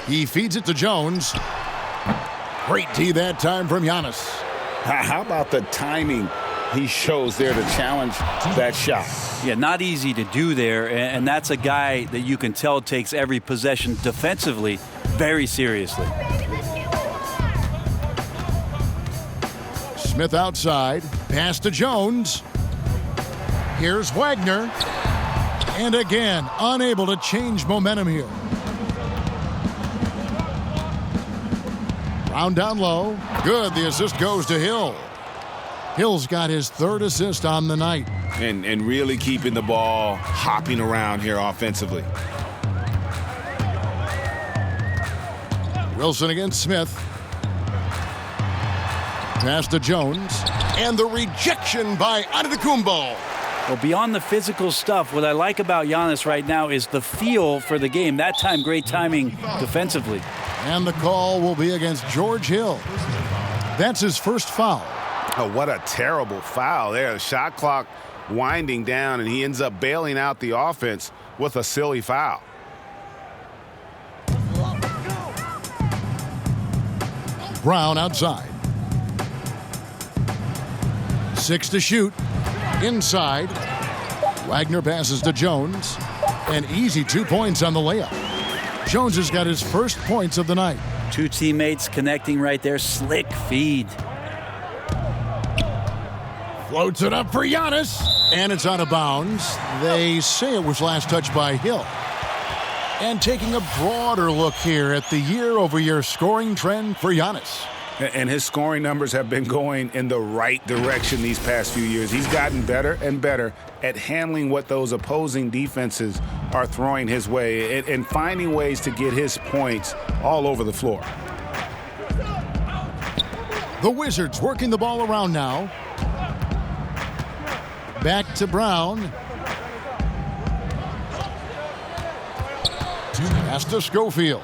He feeds it to Jones. Great D that time from Giannis. How about the timing he shows there to challenge that shot. Yeah, not easy to do there, and that's a guy that you can tell takes every possession defensively very seriously. Smith outside, pass to Jones. Here's Wagner. And again, unable to change momentum here. Brown down low. Good, the assist goes to Hill. Hill's got his 3rd assist on the night. And really keeping the ball hopping around here offensively. Wilson against Smith. Pass to Jones. And the rejection by Antetokounmpo. Well, beyond the physical stuff, what I like about Giannis right now is the feel for the game. That time, great timing defensively. And the call will be against George Hill. That's his first foul. Oh, what a terrible foul there. The shot clock winding down, and he ends up bailing out the offense with a silly foul. Brown outside. 6 to shoot. Inside. Wagner passes to Jones. An easy 2 points on the layup. Jones has got his first points of the night. 2 teammates connecting right there. Slick feed. Floats it up for Giannis. And it's out of bounds. They say it was last touched by Hill. And taking a broader look here at the year-over-year scoring trend for Giannis. And his scoring numbers have been going in the right direction these past few years. He's gotten better and better at handling what those opposing defenses are throwing his way and finding ways to get his points all over the floor. The Wizards working the ball around now. Back to Brown. Pass to Schofield.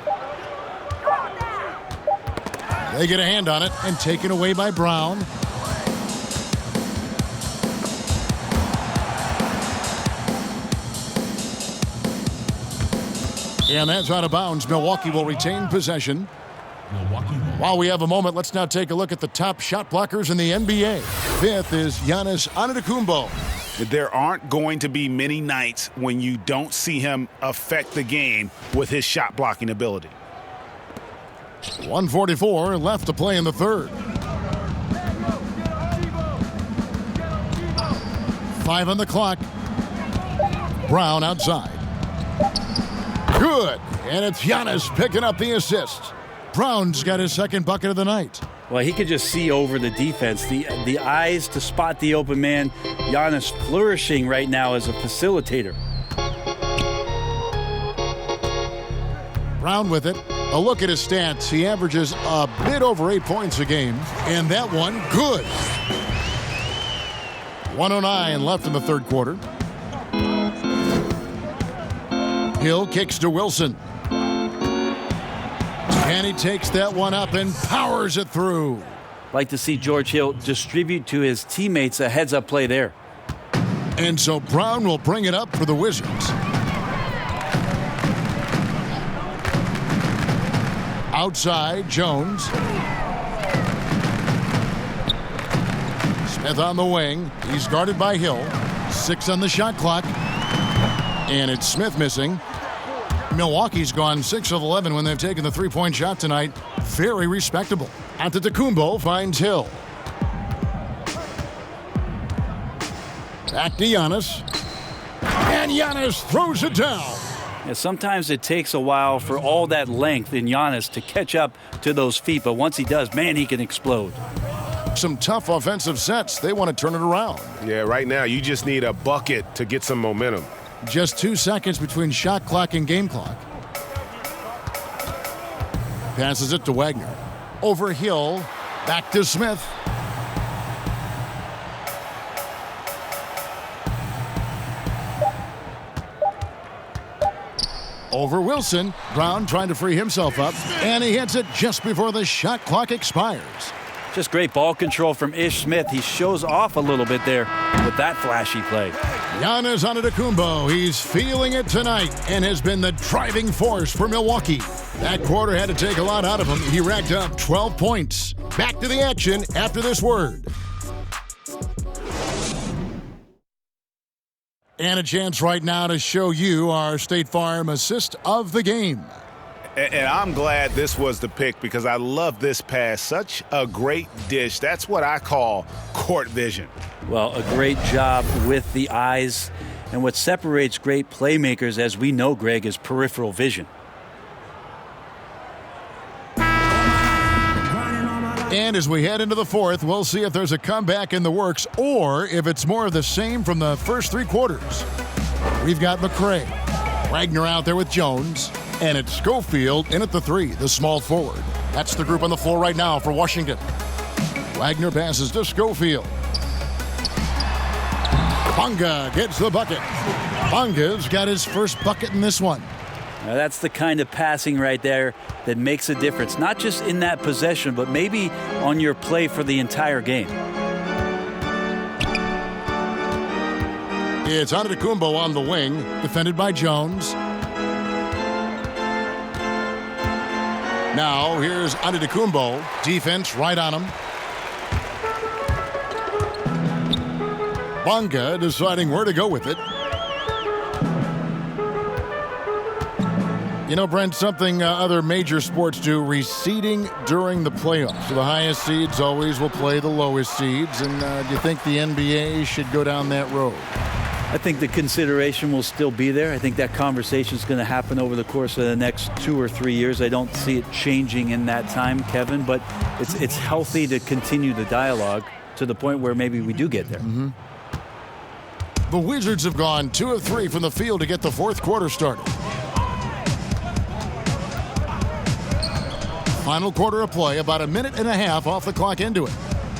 They get a hand on it and taken away by Brown. And that's out of bounds. Milwaukee will retain possession. While we have a moment, let's now take a look at the top shot blockers in the NBA. 5th is Giannis Antetokounmpo. There aren't going to be many nights when you don't see him affect the game with his shot blocking ability. 1:44 left to play in the 3rd. 5 on the clock. Brown outside. Good. And it's Giannis picking up the assist. Brown's got his 2nd bucket of the night. Well, he could just see over the defense. The eyes to spot the open man. Giannis flourishing right now as a facilitator. Brown with it. A look at his stats. He averages a bit over 8 points a game. And that one, good. 1:09 left in the 3rd quarter. Hill kicks to Wilson. And he takes that one up and powers it through. Like to see George Hill distribute to his teammates a heads-up play there. And so Brown will bring it up for the Wizards. Outside, Jones. Smith on the wing. He's guarded by Hill. 6 on the shot clock. And it's Smith missing. Milwaukee's gone 6 of 11 when they've taken the 3-point shot tonight. Very respectable. Antetokounmpo finds Hill. Back to Giannis. And Giannis throws it down. Yeah, sometimes it takes a while for all that length in Giannis to catch up to those feet, but once he does, man, he can explode. Some tough offensive sets. They want to turn it around. Yeah, right now you just need a bucket to get some momentum. Just 2 seconds between shot clock and game clock. Passes it to Wagner. Over Hill. Back to Smith. Over Wilson. Brown trying to free himself up. And he hits it just before the shot clock expires. Just great ball control from Ish Smith. He shows off a little bit there with that flashy play. Giannis Antetokounmpo, he's feeling it tonight and has been the driving force for Milwaukee. That quarter had to take a lot out of him. He racked up 12 points. Back to the action after this word. And a chance right now to show you our State Farm assist of the game. And I'm glad this was the pick because I love this pass. Such a great dish. That's what I call court vision. Well, a great job with the eyes. And what separates great playmakers, as we know, Greg, is peripheral vision. And as we head into the fourth, we'll see if there's a comeback in the works or if it's more of the same from the first 3 quarters. We've got McCray. Wagner out there with Jones. And it's Schofield in at the 3, the small forward. That's the group on the floor right now for Washington. Wagner passes to Schofield. Bonga gets the bucket. Bonga's got his first bucket in this one. Now that's the kind of passing right there that makes a difference, not just in that possession, but maybe on your play for the entire game. It's Antetokounmpo on the wing, defended by Jones. Now here's Antetokounmpo, defense right on him. Bonga deciding where to go with it. You know, Brent, something other major sports do, reseeding during the playoffs. So the highest seeds always will play the lowest seeds. And do you think the NBA should go down that road? I think the consideration will still be there. I think that conversation is going to happen over the course of the next 2 or 3 years. I don't see it changing in that time, Kevin, but it's healthy to continue the dialogue to the point where maybe we do get there. Mm-hmm. The Wizards have gone 2 of 3 from the field to get the fourth quarter started. Final quarter of play, about a minute and a half off the clock into it.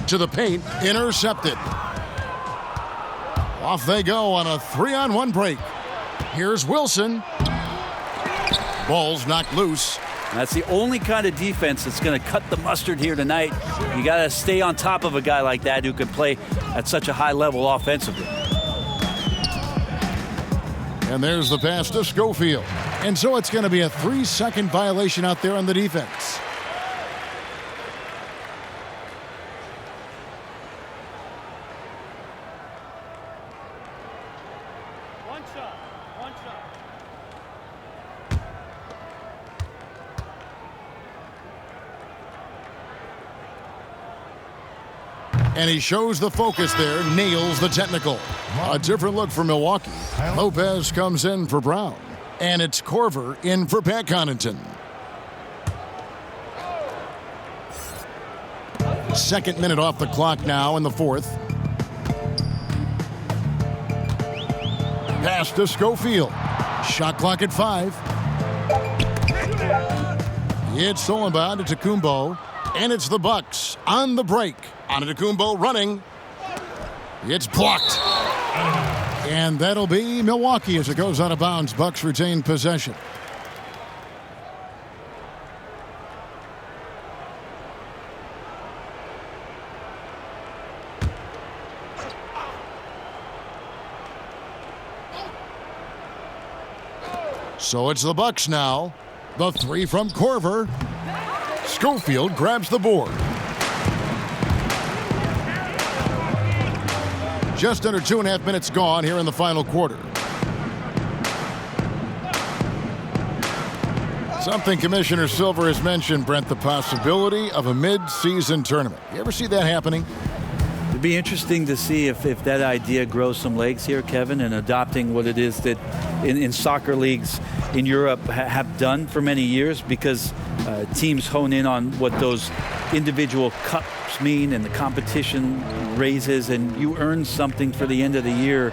To the paint, intercepted. Off they go on a 3-on-1 break. Here's Wilson. Ball's knocked loose. That's the only kind of defense that's going to cut the mustard here tonight. You got to stay on top of a guy like that who can play at such a high level offensively. And there's the pass to Schofield. And so it's going to be a 3-second violation out there on the defense. And he shows the focus there, nails the technical. A different look for Milwaukee. Lopez comes in for Brown. And it's Korver in for Pat Connaughton. Second minute off the clock now in the fourth. Pass to Schofield. Shot clock at 5. It's stolen by Antetokounmpo. And it's the Bucks on the break. Antetokounmpo running. It's blocked. And that'll be Milwaukee as it goes out of bounds. Bucks retain possession. So it's the Bucks now. The 3 from Korver. Schofield grabs the board. Just under 2.5 minutes gone here in the final quarter. Something Commissioner Silver has mentioned, Brent, the possibility of a mid-season tournament. You ever see that happening? It'd be interesting to see if that idea grows some legs here, Kevin, and adopting what it is that in soccer leagues in Europe have done for many years, because teams hone in on what those individual cups mean and the competition raises, and you earn something for the end of the year.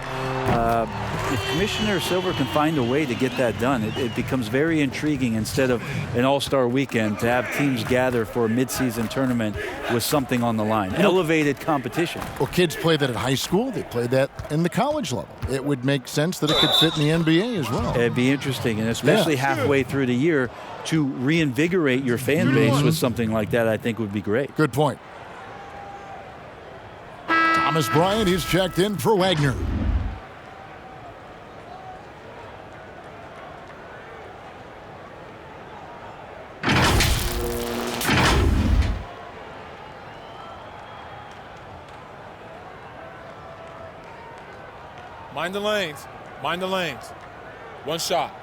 If Commissioner Silver can find a way to get that done, it becomes very intriguing instead of an all-star weekend to have teams gather for a mid-season tournament with something on the line. Elevated competition. Well, kids play that at high school. They play that in the college level. It would make sense that it could fit in the NBA as well. It'd be interesting, and especially halfway through the year, to reinvigorate your fan base with something like that, I think would be great. Good point. Thomas Bryant, he's checked in for Wagner. Mind the lanes. Mind the lanes. One shot.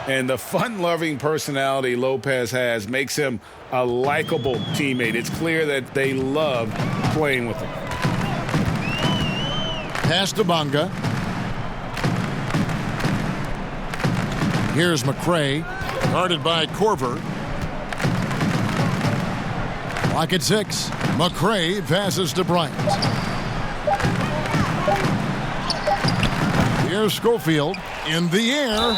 And the fun-loving personality Lopez has makes him a likable teammate. It's clear that they love playing with him. Pass to Bonga. Here's McCray, guarded by Corver. Clock at 6. McCray passes to Bryant. Here's Schofield in the air.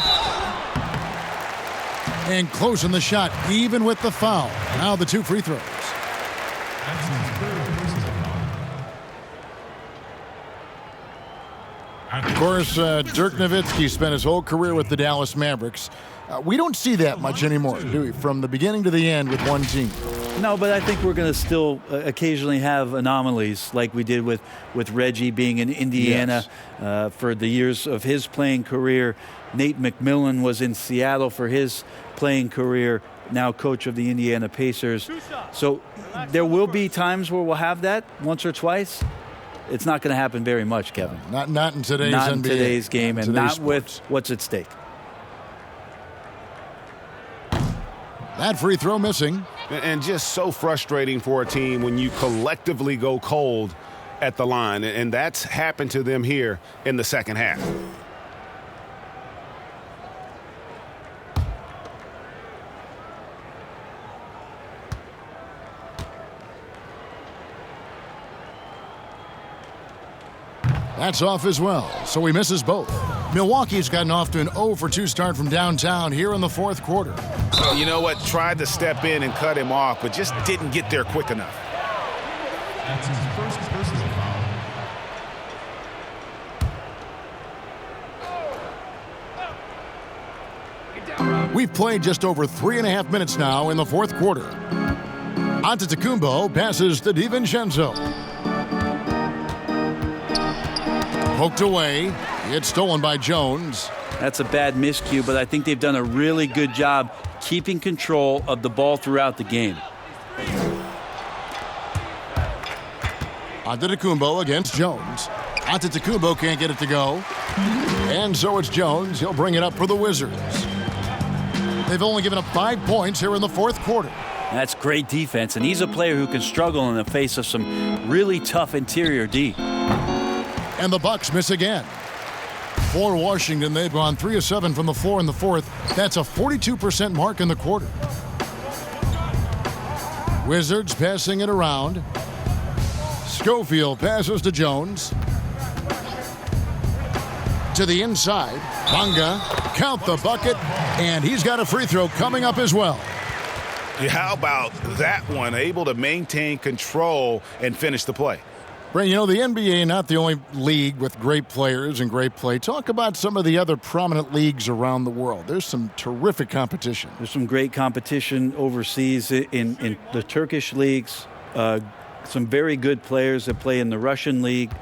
And closing the shot, even with the foul. Now the 2 free throws. Of course, Dirk Nowitzki spent his whole career with the Dallas Mavericks. We don't see that much anymore, do we? From the beginning to the end with one team. No, but I think we're going to still occasionally have anomalies like we did with Reggie being in Indiana for the years of his playing career. Nate McMillan was in Seattle for his playing career, now coach of the Indiana Pacers. So there will be times where we'll have that once or twice. It's not going to happen very much, Kevin. Not in today's not NBA. in today's game, and not sports. with what's at stake. That free throw missing. And just so frustrating for a team when you collectively go cold at the line. And that's happened to them here in the second half. That's off as well, so he misses both. Milwaukee's gotten off to an 0-for-2 start from downtown here in the fourth quarter. You know what? Tried to step in and cut him off, but just didn't get there quick enough. That's his first personal foul. We've played just over 3.5 minutes now in the fourth quarter. Antetokounmpo passes to DiVincenzo. Poked away. It's stolen by Jones. That's a bad miscue, but I think they've done a really good job keeping control of the ball throughout the game. Antetokounmpo against Jones. Antetokounmpo can't get it to go. And so it's Jones. He'll bring it up for the Wizards. They've only given up 5 points here in the fourth quarter. That's great defense, and he's a player who can struggle in the face of some really tough interior D. And the Bucks miss again. For Washington, they've gone 3 of 7 from the floor in the fourth. That's a 42% mark in the quarter. Wizards passing it around. Schofield passes to Jones. To the inside. Bonga, count the bucket, and he's got a free throw coming up as well. How about that one? Able to maintain control and finish the play. Brent, you know, the NBA not the only league with great players and great play. Talk about some of the other prominent leagues around the world. There's some terrific competition. There's some great competition overseas in the Turkish leagues. Some very good players that play in the Russian league.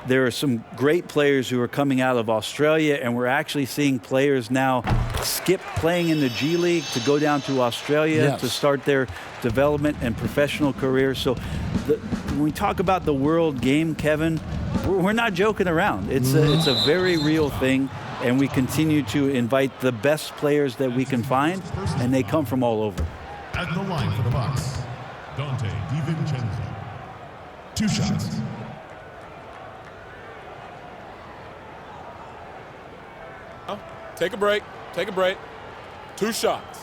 There are some great players who are coming out of Australia, and we're actually seeing players now skip playing in the G League to go down to Australia to start their development and professional careers. So when we talk about the world game, Kevin, we're not joking around. It's a very real thing, and we continue to invite the best players that we can find, and they come from all over. At the line for the Bucks, Dante DiVincenzo. 2 shots. Take a break. Take a break. 2 shots.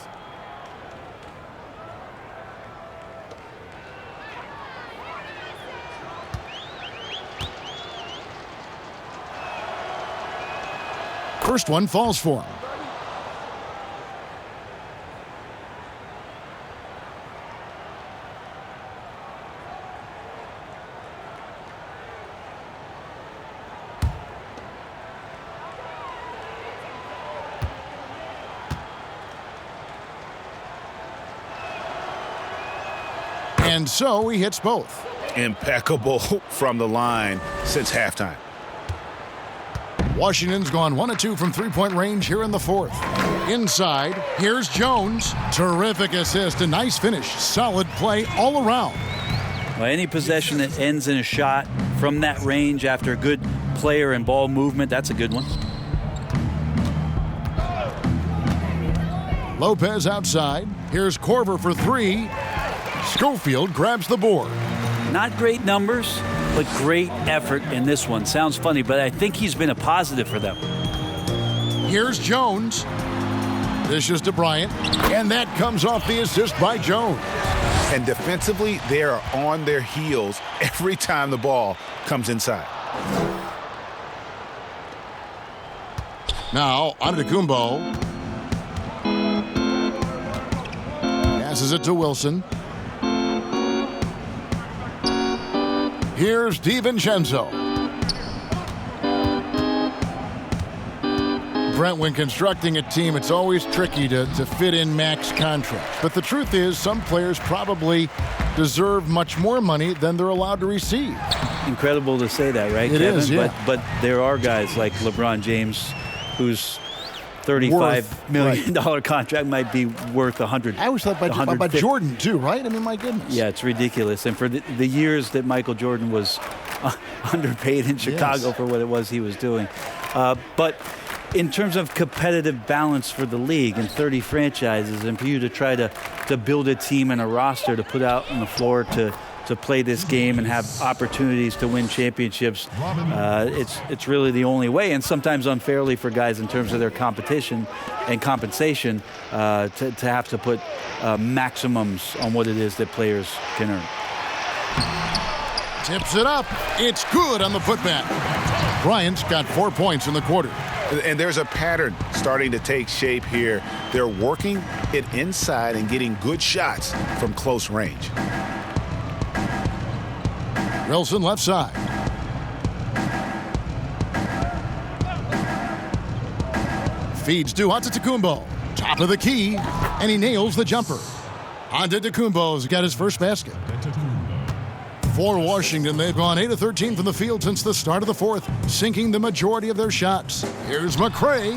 First one falls for him. And so he hits both. Impeccable from the line since halftime. Washington's gone 1 of 2 from three-point range here in the fourth. Inside, here's Jones. Terrific assist, a nice finish. Solid play all around. Well, any possession that ends in a shot from that range after a good player and ball movement, that's a good one. Lopez outside. Here's Korver for three. Schofield grabs the board. Not great numbers, but great effort in this one. Sounds funny, but I think he's been a positive for them. Here's Jones. Dishes to Bryant, and that comes off the assist by Jones. And defensively, they are on their heels every time the ball comes inside. Now, Antetokounmpo. Passes it to Wilson. Here's DiVincenzo. Brent, when constructing a team, it's always tricky to fit in max contracts. But the truth is, some players probably deserve much more money than they're allowed to receive. Incredible to say that, right, It Kevin? is, yeah. But there are guys like LeBron James whose $35 million contract might be worth 100. I always thought about Jordan, too, right? I mean, my goodness. Yeah, it's ridiculous. And for the years that Michael Jordan was underpaid in Chicago for what it was he was doing. But in terms of competitive balance for the league and 30 franchises, and for you to try to build a team and a roster to put out on the floor to play this game and have opportunities to win championships, it's really the only way, and sometimes unfairly for guys in terms of their competition and compensation to have to put maximums on what it is that players can earn. Tips it up. It's good on the putback. Bryant's got 4 points in the quarter. And there's a pattern starting to take shape here. They're working it inside and getting good shots from close range. Wilson left side. Feeds to Antetokounmpo. Top of the key, and he nails the jumper. Antetokounmpo's got his first basket. For Washington, they've gone 8 of 13 from the field since the start of the fourth, sinking the majority of their shots. Here's McCray.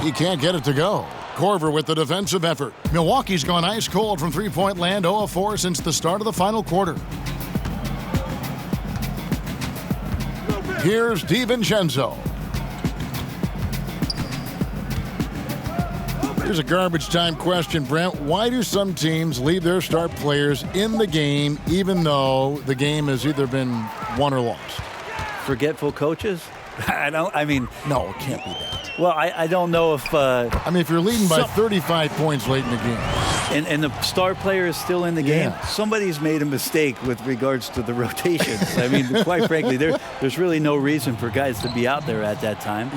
He can't get it to go. Korver with the defensive effort. Milwaukee's gone ice cold from three-point land, 0 of 4 since the start of the final quarter. Here's DiVincenzo. Here's a garbage time question, Brent. Why do some teams leave their star players in the game even though the game has either been won or lost? Forgetful coaches? No, it can't be that. Well, I don't know if... if you're leading by 35 points late in the game. And the star player is still in the game, somebody's made a mistake with regards to the rotations. Quite frankly, there's really no reason for guys to be out there at that time.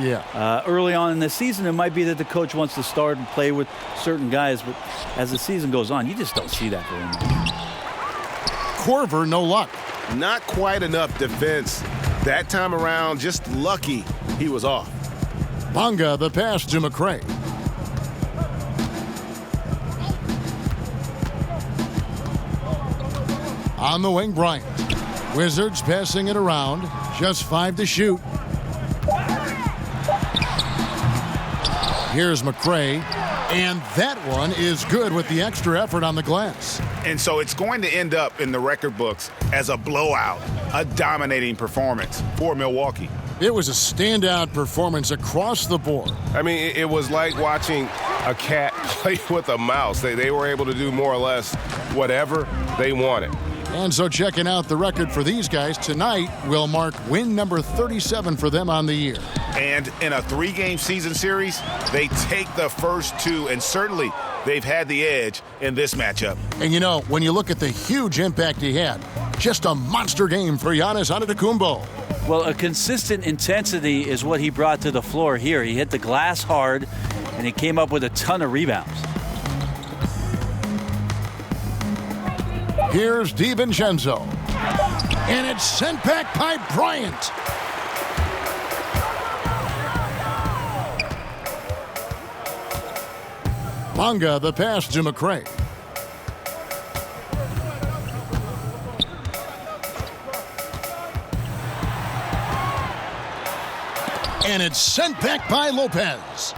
Early on in the season, it might be that the coach wants to start and play with certain guys, but as the season goes on, you just don't see that very much. Korver, no luck. Not quite enough defense. That time around, just lucky he was off. Bonga, the pass to McCray. On the wing, Bryant. Wizards passing it around. Just 5 to shoot. Here's McCray. And that one is good with the extra effort on the glass. And so it's going to end up in the record books as a blowout, a dominating performance for Milwaukee. It was a standout performance across the board. It was like watching a cat play with a mouse. They were able to do more or less whatever they wanted. And so checking out the record for these guys tonight will mark win number 37 for them on the year. And in a 3-game season series, they take the first 2, and certainly they've had the edge in this matchup. And when you look at the huge impact he had, just a monster game for Giannis Antetokounmpo. Well, a consistent intensity is what he brought to the floor here. He hit the glass hard, and he came up with a ton of rebounds. Here's DiVincenzo. And it's sent back by Bryant. Bonga, the pass to McCray. And it's sent back by Lopez.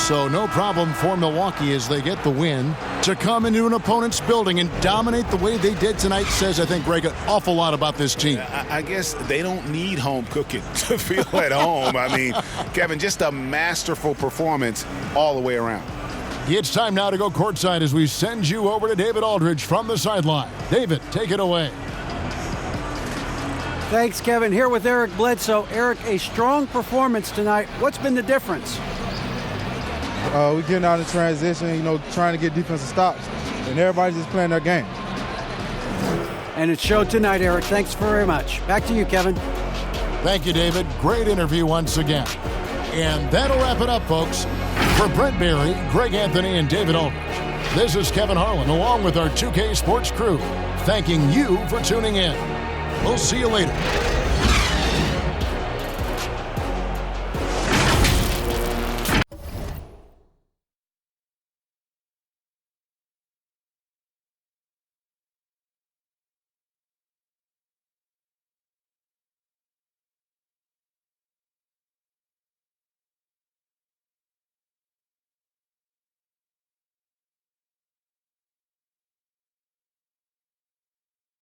So no problem for Milwaukee as they get the win. To come into an opponent's building and dominate the way they did tonight says, I think, Greg, an awful lot about this team. I guess they don't need home cooking to feel at home. I mean, Kevin, just a masterful performance all the way around. It's time now to go courtside as we send you over to David Aldridge from the sideline. David, take it away. Thanks, Kevin. Here with Eric Bledsoe. Eric, a strong performance tonight. What's been the difference? We're getting out of transition, trying to get defensive stops, and everybody's just playing their game. And it showed tonight, Eric. Thanks very much. Back to you, Kevin. Thank you, David. Great interview once again. And that'll wrap it up, folks. For Brent Barry, Greg Anthony, and David Aldridge, this is Kevin Harlan, along with our 2K Sports crew, thanking you for tuning in. We'll see you later.